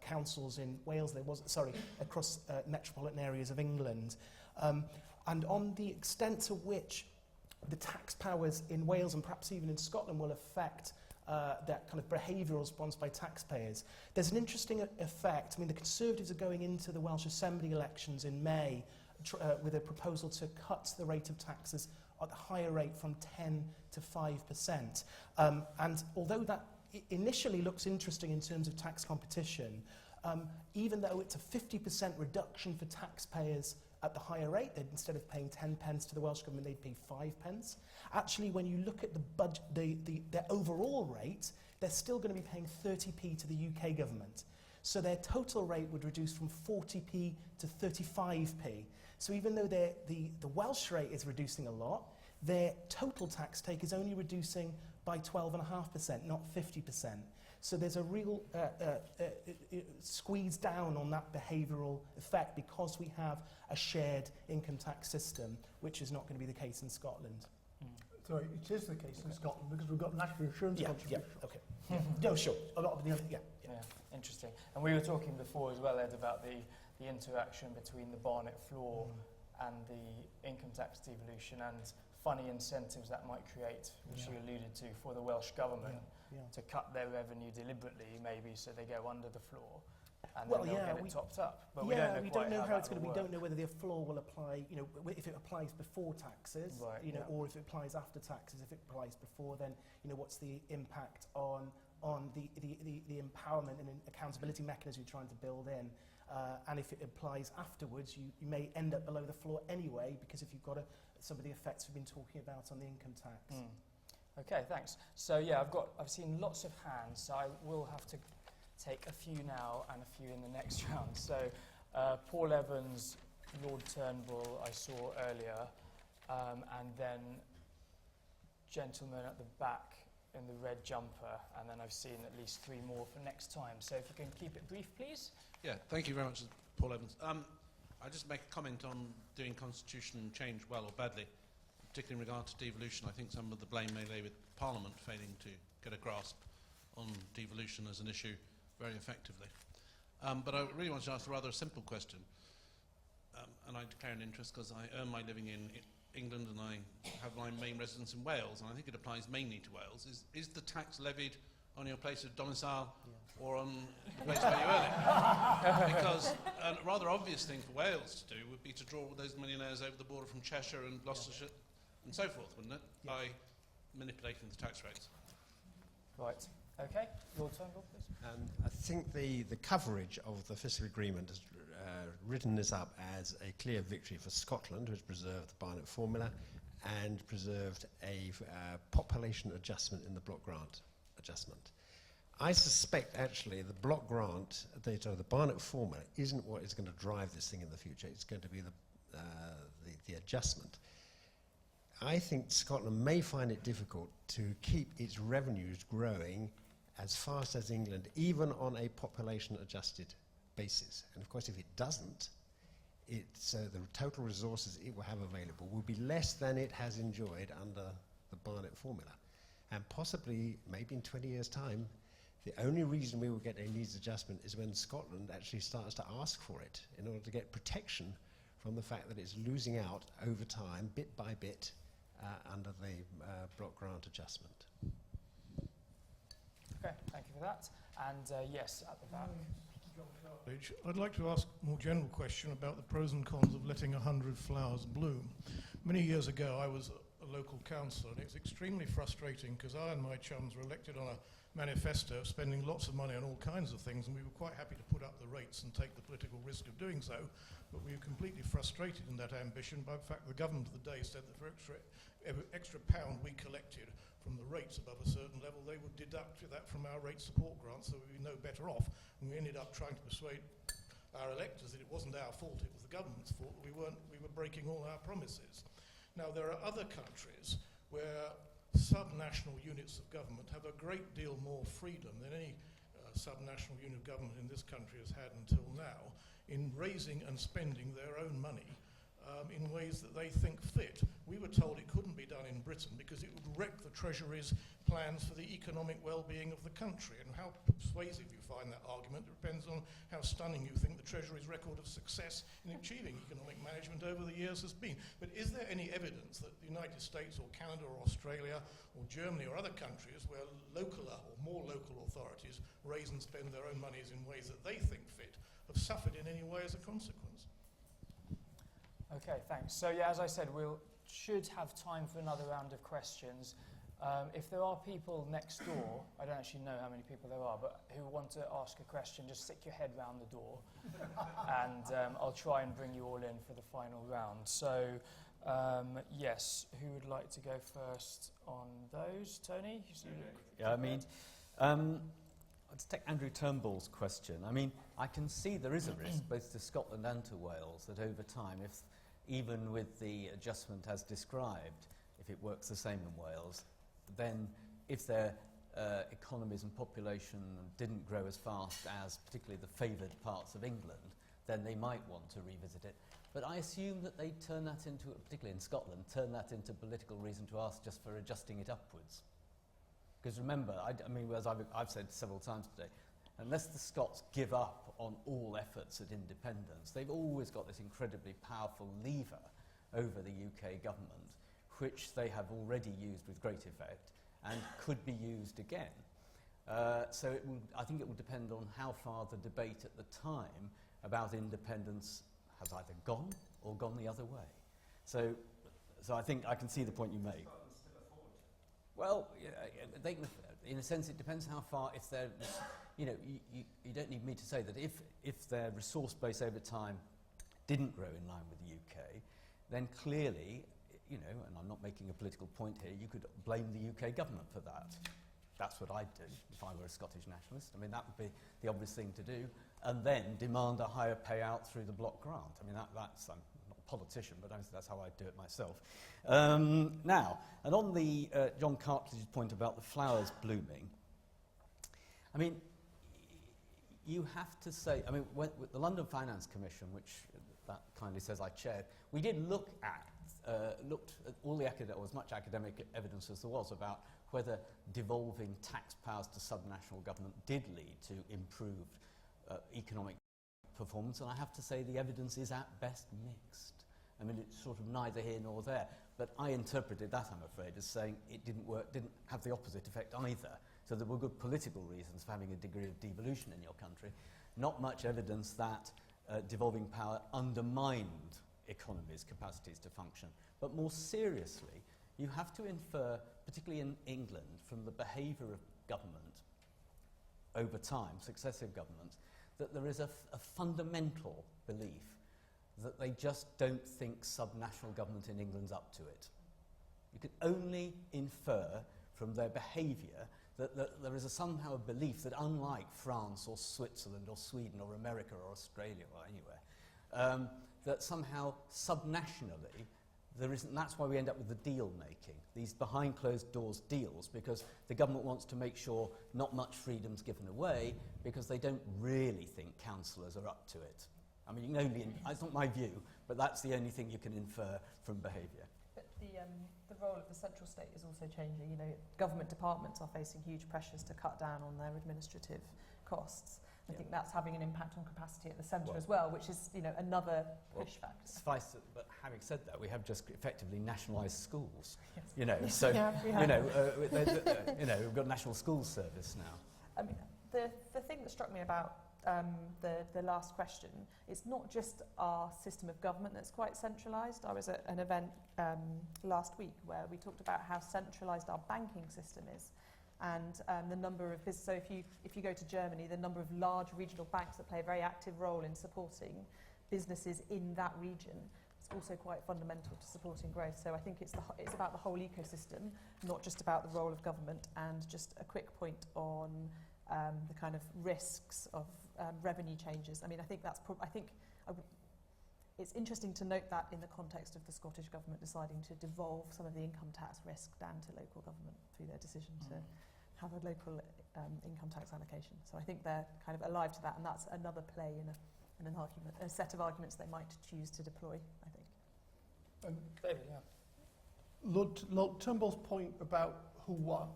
councils in Wales. Across metropolitan areas of England, and on the extent to which the tax powers in Wales and perhaps even in Scotland will affect that kind of behavioural response by taxpayers. There's an interesting effect. I mean, the Conservatives are going into the Welsh Assembly elections in May with a proposal to cut the rate of taxes at the higher rate from 10 to 5%. And although that initially looks interesting in terms of tax competition, even though it's a 50% reduction for taxpayers at the higher rate, instead of paying 10 pence to the Welsh Government, they'd pay 5 pence. Actually, when you look at the budget, their overall rate, they're still going to be paying 30p to the UK Government. So their total rate would reduce from 40p to 35p. So even though the Welsh rate is reducing a lot, their total tax take is only reducing by 12.5%, not 50%. So there's a real squeeze down on that behavioural effect, because we have a shared income tax system, which is not going to be the case in Scotland. Sorry, it is the case in Scotland, because we've got national insurance contributions. Yeah, okay. No, sure. A lot of the other, yeah. Interesting. And we were talking before as well, Ed, about the interaction between the Barnet floor and the income tax devolution, and funny incentives that might create, which you alluded to, for the Welsh Government to cut their revenue deliberately, maybe, so they go under the floor, and then they'll get it topped up. But we don't know how it's going to be. We don't know whether the floor will apply, if it applies before taxes, or if it applies after taxes. If it applies before, then, what's the impact on the empowerment and accountability mechanism you're trying to build in. And if it applies afterwards, you may end up below the floor anyway, because if you've got some of the effects we've been talking about on the income tax. Okay, thanks. So yeah, I've seen lots of hands, so I will have to take a few now and a few in the next round. So Paul Evans, Lord Turnbull, I saw earlier, and then gentleman at the back in the red jumper, and then I've seen at least 3 more for next time. So if you can keep it brief, please. Yeah, thank you very much, Paul Evans. I'll just make a comment on doing constitution change well or badly, particularly in regard to devolution. I think some of the blame may lay with Parliament failing to get a grasp on devolution as an issue very effectively. But I really want to ask a rather simple question, and I declare an interest because I earn my living in England and I have my main residence in Wales, and I think it applies mainly to Wales. Is the tax levied on your place of domicile or on the place where you earn it? Because a rather obvious thing for Wales to do would be to draw all those millionaires over the border from Cheshire and Gloucestershire and so forth, wouldn't it? By manipulating the tax rates. Right. Okay, Lord Turnbull, please. I think the coverage of the fiscal agreement has written this up as a clear victory for Scotland, which preserved the Barnett formula and preserved a population adjustment in the block grant adjustment. I suspect actually the block grant, the Barnett formula, isn't what is going to drive this thing in the future. It's going to be the adjustment. I think Scotland may find it difficult to keep its revenues growing as fast as England, even on a population-adjusted basis. And of course, if it doesn't, the total resources it will have available will be less than it has enjoyed under the Barnett formula. And possibly, maybe in 20 years' time, the only reason we will get a needs adjustment is when Scotland actually starts to ask for it in order to get protection from the fact that it's losing out over time, bit by bit, under the block grant adjustment. Okay, thank you for that. And yes, at the back. I'd like to ask a more general question about the pros and cons of letting 100 flowers bloom. Many years ago, I was a local councillor, and it's extremely frustrating because I and my chums were elected on a manifesto spending lots of money on all kinds of things, and we were quite happy to put up the rates and take the political risk of doing so, but we were completely frustrated in that ambition by the fact the government of the day said that for every extra pound we collected from the rates above a certain level, they would deduct that from our rate support grants, so we'd be no better off. And we ended up trying to persuade our electors that it wasn't our fault, it was the government's fault, that we were breaking all our promises. Now, there are other countries where subnational units of government have a great deal more freedom than any subnational unit of government in this country has had until now in raising and spending their own money in ways that they think fit. We were told it couldn't be done in Britain because it would wreck the Treasury's plans for the economic well-being of the country. And how persuasive you find that argument depends on how stunning you think the Treasury's record of success in achieving economic management over the years has been. But is there any evidence that the United States or Canada or Australia or Germany or other countries where local or more local authorities raise and spend their own monies in ways that they think fit have suffered in any way as a consequence? Okay, thanks. So yeah, as I said, we should have time for another round of questions. If there are people next door, I don't actually know how many people there are, but who want to ask a question, just stick your head round the door and I'll try and bring you all in for the final round. So yes, who would like to go first on those? Tony? Yeah, I mean, let's take Andrew Turnbull's question. I mean, I can see there is a risk, both to Scotland and to Wales, that over time, if even with the adjustment as described, if it works the same in Wales, then if their economies and population didn't grow as fast as particularly the favoured parts of England, then they might want to revisit it. But I assume that they turn that into, particularly in Scotland, turn that into political reason to ask just for adjusting it upwards. Because remember, I mean, as I've said several times today, unless the Scots give up on all efforts at independence, they've always got this incredibly powerful lever over the UK government, which they have already used with great effect and could be used again. So I think it will depend on how far the debate at the time about independence has either gone or gone the other way. So I think I can see the point you make. Well, in a sense, it depends how far. If they're, you don't need me to say that if their resource base over time didn't grow in line with the UK, then clearly, and I'm not making a political point here, you could blame the UK government for that. That's what I'd do if I were a Scottish nationalist. I mean, that would be the obvious thing to do, and then demand a higher payout through the block grant. I mean, that's I'm not a politician, but that's how I'd do it myself. Now, and on the John Cartledge's point about the flowers blooming, I mean, you have to say, I mean, with the London Finance Commission, which that kindly says I chaired, we did looked at all the or as much academic evidence as there was about whether devolving tax powers to subnational government did lead to improved economic performance, and I have to say the evidence is at best mixed. I mean, it's sort of neither here nor there, but I interpreted that, I'm afraid, as saying it didn't work, didn't have the opposite effect either. So there were good political reasons for having a degree of devolution in your country. Not much evidence that devolving power undermined economies' capacities to function. But more seriously, you have to infer, particularly in England, from the behaviour of government over time, successive governments, that there is a fundamental belief that they just don't think subnational government in England's up to it. You can only infer from their behaviour that there is somehow a belief that unlike France or Switzerland or Sweden or America or Australia or anywhere, that somehow subnationally there isn't. That's why we end up with the deal making, these behind closed doors deals, because the government wants to make sure not much freedom's given away because they don't really think councillors are up to it. I mean, you can only, it's not my view, but that's the only thing you can infer from behaviour. But the role of the central state is also changing. You know, government departments are facing huge pressures to cut down on their administrative costs. I think that's having an impact on capacity at the centre as well, which is, you know, another push factor. Suffice it, but having said that, we have just effectively nationalised schools. Yes. You know, so Yeah, you know, we've got national school service now. I mean, the thing that struck me about the last question, it's not just our system of government that's quite centralised. I was at an event last week where we talked about how centralised our banking system is, and the number of so if you go to Germany, the number of large regional banks that play a very active role in supporting businesses in that region is also quite fundamental to supporting growth. So I think it's about the whole ecosystem, not just about the role of government. And just a quick point on the kind of risks of revenue changes. I mean, I think that's it's interesting to note that in the context of the Scottish Government deciding to devolve some of the income tax risk down to local government through their decision to have a local income tax allocation. So I think they're kind of alive to that, and that's another play in an argument, a set of arguments they might choose to deploy, I think. David, yeah. Lord Turnbull's point about who won,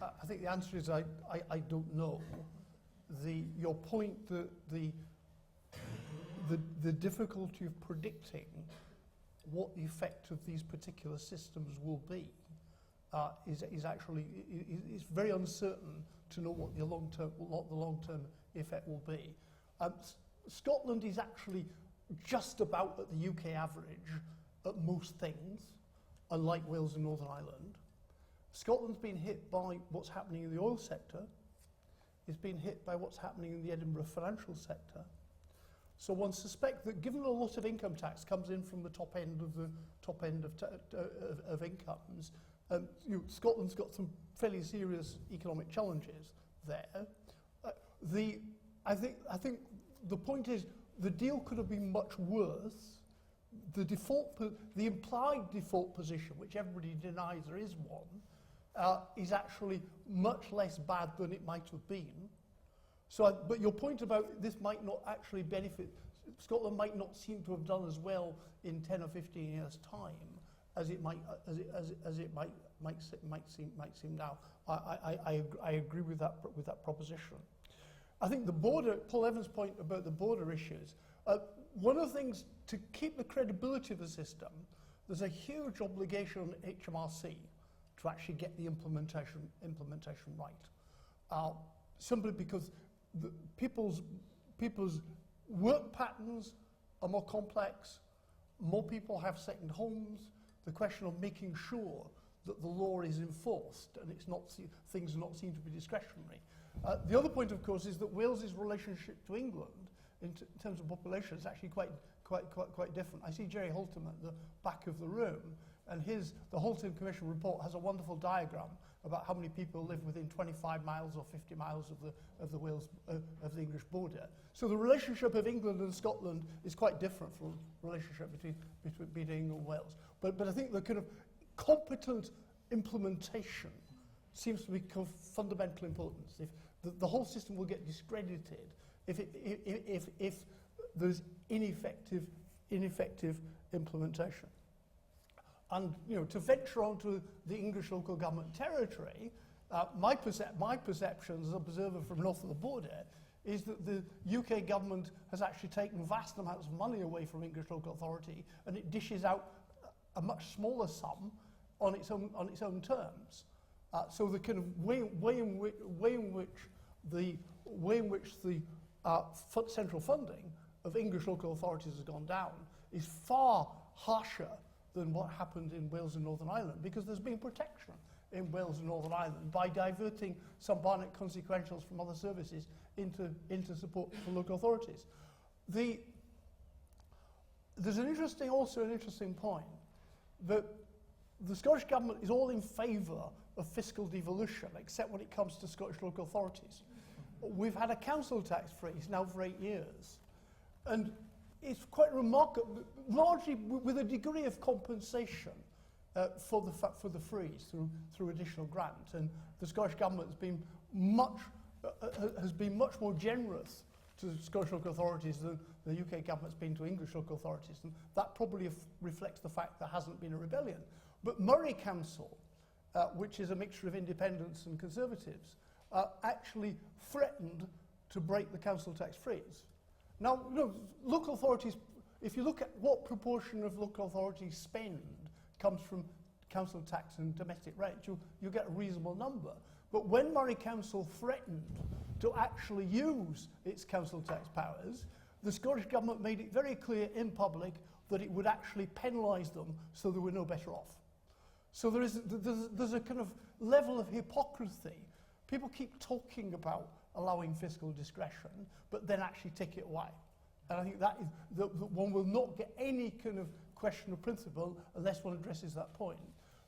I think the answer is I don't know. Your point that the difficulty of predicting what the effect of these particular systems will be is actually very uncertain to know what the long-term effect will be. Scotland is actually just about at the UK average at most things, unlike Wales and Northern Ireland. Scotland's been hit by what's happening in the oil sector. It's been hit by what's happening in the Edinburgh financial sector. So one suspects that given a lot of income tax comes in from the top end of incomes, Scotland's got some fairly serious economic challenges there. I think the point is the deal could have been much worse. The implied default position, which everybody denies there is one, is actually much less bad than it might have been. So, but your point about this might not actually benefit, Scotland might not seem to have done as well in 10 or 15 years' time as it might seem now. I agree with that proposition. I think the border, Paul Evans' point about the border issues, one of the things to keep the credibility of the system, there's a huge obligation on HMRC to actually get the implementation right. Simply because people's work patterns are more complex, more people have second homes, the question of making sure that the law is enforced and it's not things are not seen to be discretionary. The other point, of course, is that Wales's relationship to England in terms of population is actually quite different. I see Jerry Holton at the back of the room, and the Holton Commission report has a wonderful diagram about how many people live within 25 miles or 50 miles of the English border. So the relationship of England and Scotland is quite different from the relationship between England and Wales. But I think the kind of competent implementation seems to be of fundamental importance. If the whole system will get discredited if there's ineffective implementation. And to venture onto the English local government territory, my perception as an observer from north of the border is that the UK government has actually taken vast amounts of money away from English local authority, and it dishes out a much smaller sum on its own terms. So the kind of way in which the central funding of English local authorities has gone down is far harsher than what happened in Wales and Northern Ireland, because there's been protection in Wales and Northern Ireland by diverting some Barnett consequentials from other services into support for local authorities. There's an interesting point that the Scottish Government is all in favour of fiscal devolution, except when it comes to Scottish local authorities. We've had a council tax freeze now for 8 years, and it's quite remarkable, largely with a degree of compensation for the freeze through additional grant. And the Scottish Government has been much more generous to Scottish local authorities than the UK government's been to English local authorities, and that probably reflects the fact there hasn't been a rebellion. But Murray Council, which is a mixture of independents and conservatives, actually threatened to break the council tax freeze. Now, look, local authorities, if you look at what proportion of local authorities spend comes from council tax and domestic rent, you get a reasonable number. But when Murray Council threatened to actually use its council tax powers, the Scottish Government made it very clear in public that it would actually penalise them so they were no better off. So there's a kind of level of hypocrisy. People keep talking about allowing fiscal discretion, but then actually take it away. And I think that is that one will not get any kind of question of principle unless one addresses that point.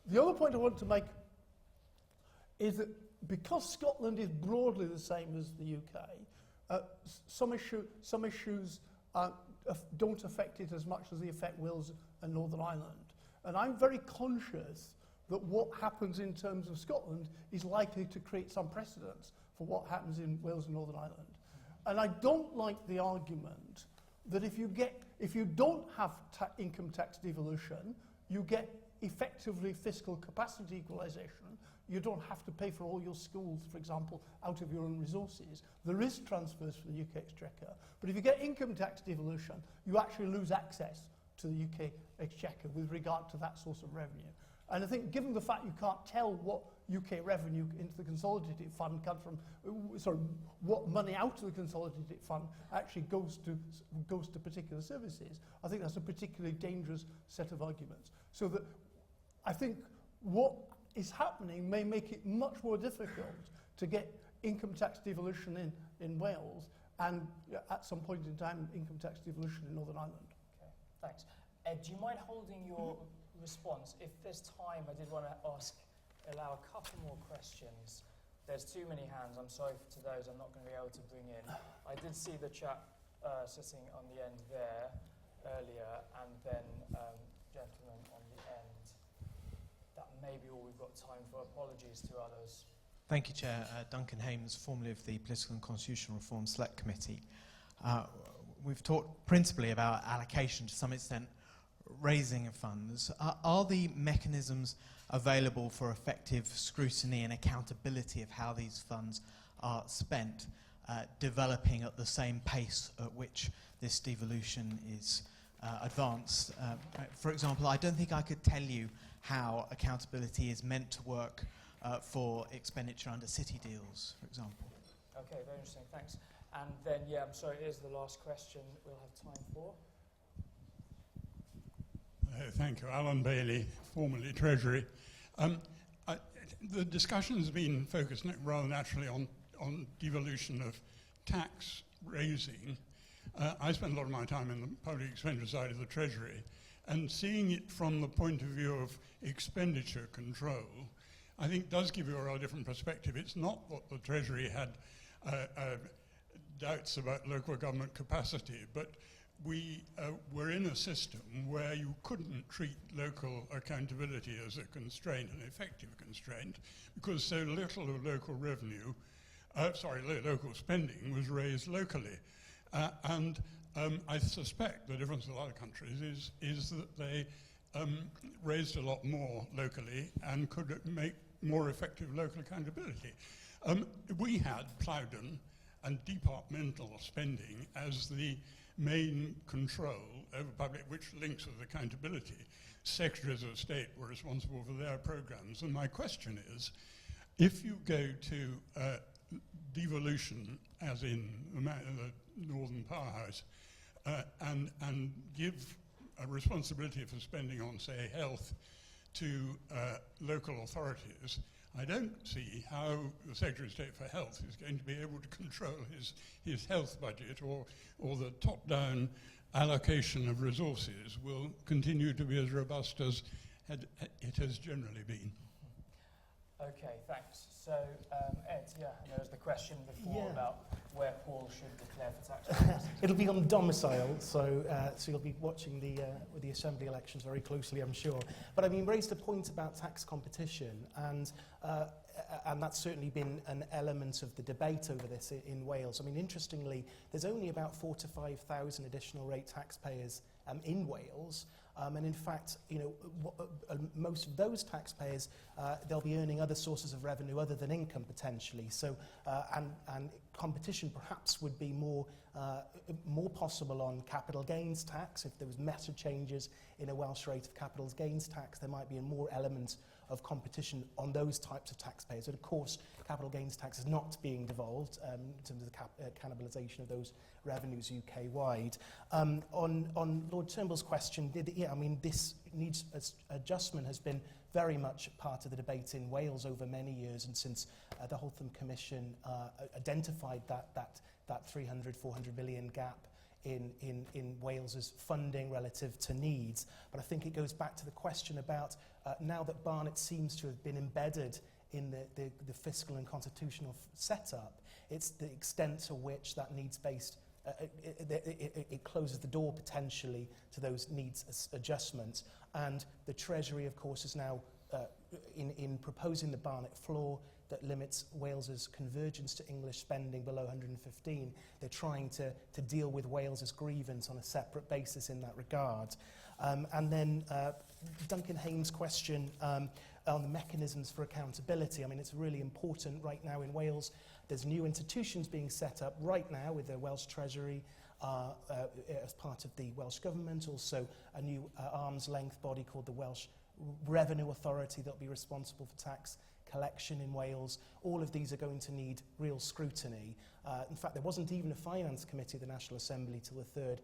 The other point I want to make is that because Scotland is broadly the same as the UK, some issues don't affect it as much as they affect Wales and Northern Ireland. And I'm very conscious that what happens in terms of Scotland is likely to create some precedents for what happens in Wales and Northern Ireland. And I don't like the argument that if you don't have income tax devolution, you get effectively fiscal capacity equalisation. You don't have to pay for all your schools, for example, out of your own resources. There is transfers for the UK Exchequer. But if you get income tax devolution, you actually lose access to the UK Exchequer with regard to that source of revenue. And I think given the fact you can't tell what UK revenue into the consolidated fund comes from, what money out of the consolidated fund actually goes to particular services, I think that's a particularly dangerous set of arguments. So that I think what is happening may make it much more difficult to get income tax devolution in Wales and at some point in time income tax devolution in Northern Ireland. Okay, thanks. Ed, do you mind holding your response? If there's time, I did want to allow a couple more questions. There's too many hands. I'm sorry to those I'm not going to be able to bring in. I did see the chap sitting on the end there earlier, and then gentleman on the end. That may be all we've got time for. Apologies to others. Thank you, Chair. Duncan Hames, formerly of the Political and Constitutional Reform Select Committee. We've talked principally about allocation, to some extent raising of funds. Are the mechanisms available for effective scrutiny and accountability of how these funds are spent developing at the same pace at which this devolution is advanced? For example, I don't think I could tell you how accountability is meant to work for expenditure under city deals, for example. Okay, very interesting, thanks. And then, I'm sorry, here's the last question we'll have time for. Thank you. Alan Bailey, formerly Treasury. The discussion has been focused rather naturally on devolution of tax raising. I spend a lot of my time in the public expenditure side of the Treasury, and seeing it from the point of view of expenditure control, I think does give you a rather different perspective. It's not that the Treasury had doubts about local government capacity, but we were in a system where you couldn't treat local accountability as a constraint, an effective constraint, because so little of local revenue, local spending was raised locally. And I suspect the difference with other countries is that they raised a lot more locally and could make more effective local accountability. We had Plowden and departmental spending as the main control over public, which links with accountability. Secretaries of State were responsible for their programs. And my question is, if you go to devolution, as in the Northern Powerhouse, and give a responsibility for spending on, say, health to local authorities, I don't see how the Secretary of State for Health is going to be able to control his health budget, or the top-down allocation of resources will continue to be as robust as it has generally been. Okay, thanks. So, Ed, yeah, and there was the question before about where Paul should declare for tax. It'll be on domicile, so you'll be watching the Assembly elections very closely, I'm sure. But I mean, raised a point about tax competition, and that's certainly been an element of the debate over this in Wales. I mean, interestingly, there's only about 4,000 to 5,000 additional rate taxpayers in Wales. And in fact, you know, most of those taxpayers, they'll be earning other sources of revenue other than income potentially. So, and competition perhaps would be more possible on capital gains tax. If there was meta changes in a Welsh rate of capital gains tax, there might be a more element of competition on those types of taxpayers. And of course, capital gains tax is not being devolved in terms of the cannibalisation of those revenues UK-wide. On Lord Turnbull's question, I mean, this needs adjustment has been very much part of the debate in Wales over many years, and since the Holtham Commission identified that 300-400 million gap in Wales's funding relative to needs. But I think it goes back to the question about now that Barnet seems to have been embedded in the fiscal and constitutional setup, it's the extent to which that needs-based it closes the door potentially to those needs adjustments. And the Treasury, of course, is now in proposing the Barnet floor that limits Wales's convergence to English spending below 115. They're trying to deal with Wales's grievance on a separate basis in that regard. And then Duncan Hames' question on the mechanisms for accountability. I mean, it's really important right now in Wales. There's new institutions being set up right now with the Welsh Treasury as part of the Welsh Government, also a new arm's length body called the Welsh Revenue Authority that will be responsible for tax collection in Wales. All of these are going to need real scrutiny. In fact, there wasn't even a finance committee of the National Assembly till the third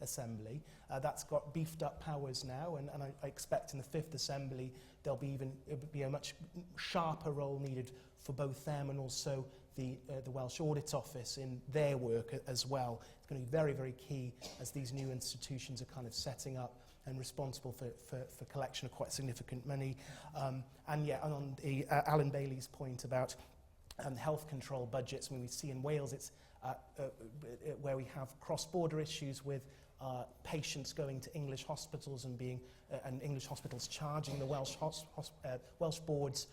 Assembly. That's got beefed up powers now, and I expect in the fifth Assembly there'll be a much sharper role needed for both them and also the Welsh Audit Office in their work as well. It's going to be very, very key as these new institutions are kind of setting up and responsible for collection of quite significant money. And on the Alan Bailey's point about health control budgets, I mean, we see in Wales it's where we have cross-border issues with patients going to English hospitals and English hospitals charging the Welsh boards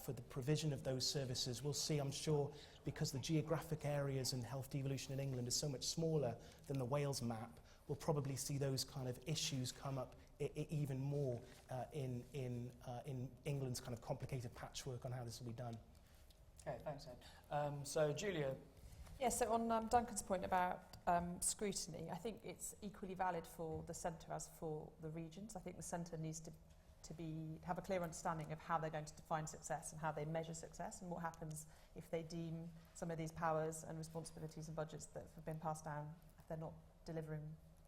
for the provision of those services. We'll see, I'm sure, because the geographic areas and health devolution in England is so much smaller than the Wales map, we'll probably see those kind of issues come up even more in England's kind of complicated patchwork on how this will be done. Okay, thanks, Ed. So, Julia. Yeah, so on Duncan's point about scrutiny, I think it's equally valid for the centre as for the regions. I think the centre needs to have a clear understanding of how they're going to define success and how they measure success, and what happens if they deem some of these powers and responsibilities and budgets that have been passed down, if they're not delivering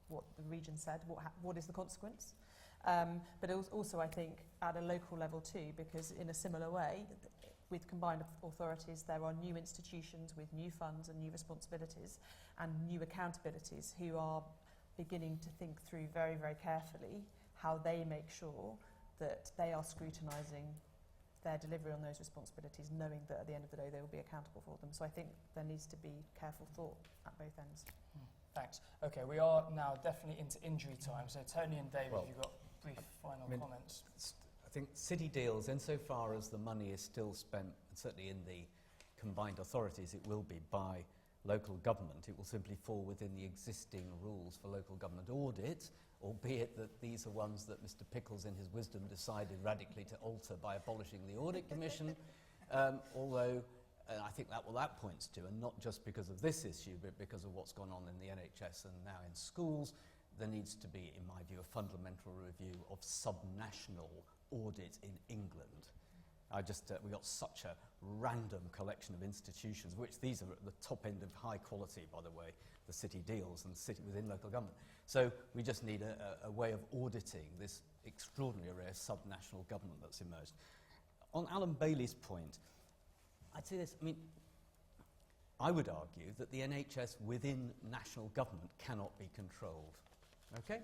what the region said, what is the consequence? But also, I think, at a local level too, because in a similar way, with combined authorities, there are new institutions with new funds and new responsibilities and new accountabilities who are beginning to think through very, very carefully how they make sure that they are scrutinising their delivery on those responsibilities, knowing that at the end of the day they will be accountable for them. So I think there needs to be careful thought at both ends. Thanks. Okay, we are now definitely into injury time. So Tony and David, you've got brief final comments. I think city deals, insofar as the money is still spent, certainly in the combined authorities, it will be by local government. It will simply fall within the existing rules for local government audit, albeit that these are ones that Mr. Pickles, in his wisdom, decided radically to alter by abolishing the Audit Commission, although I think that points to, and not just because of this issue, but because of what's gone on in the NHS and now in schools, there needs to be, in my view, a fundamental review of subnational audit in England. We got such a random collection of institutions, which these are at the top end of high quality, by the way, the city deals and city within local government. So we just need a way of auditing this extraordinarily rare subnational government that's emerged. On Alan Bailey's point, I'd say this, I mean, I would argue that the NHS within national government cannot be controlled. Okay?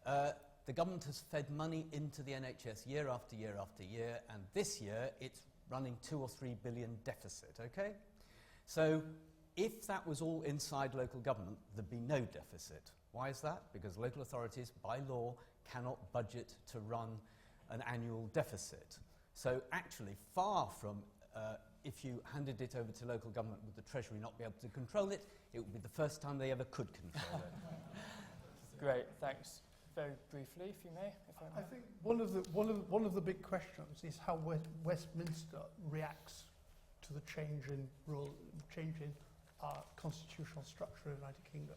The government has fed money into the NHS year after year after year, and this year it's running 2 or 3 billion deficit, okay? So if that was all inside local government, there'd be no deficit. Why is that? Because local authorities, by law, cannot budget to run an annual deficit. So actually, far from if you handed it over to local government would the Treasury not be able to control it, it would be the first time they ever could control it. Great, thanks. Very briefly, if you may. I think one of the big questions is how Westminster reacts to the change in constitutional structure of the United Kingdom.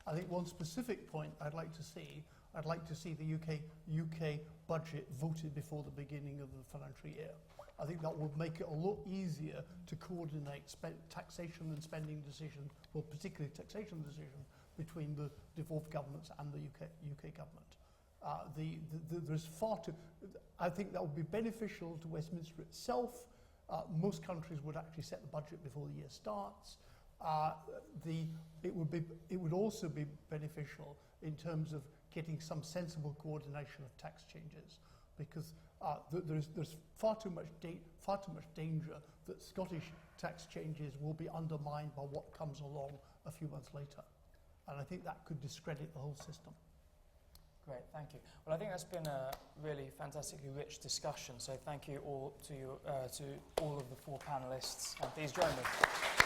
I think one specific point I'd like to see the UK budget voted before the beginning of the financial year. I think that would make it a lot easier to coordinate taxation and spending decisions, well, particularly taxation decisions, between the devolved governments and the UK government. There's far too. I think that would be beneficial to Westminster itself. Most countries would actually set the budget before the year starts. It would also be beneficial in terms of getting some sensible coordination of tax changes, because there's far too much danger that Scottish tax changes will be undermined by what comes along a few months later, and I think that could discredit the whole system. Great, thank you. Well, I think that's been a really fantastically rich discussion. So thank you all to all of the 4 panelists, and please join me.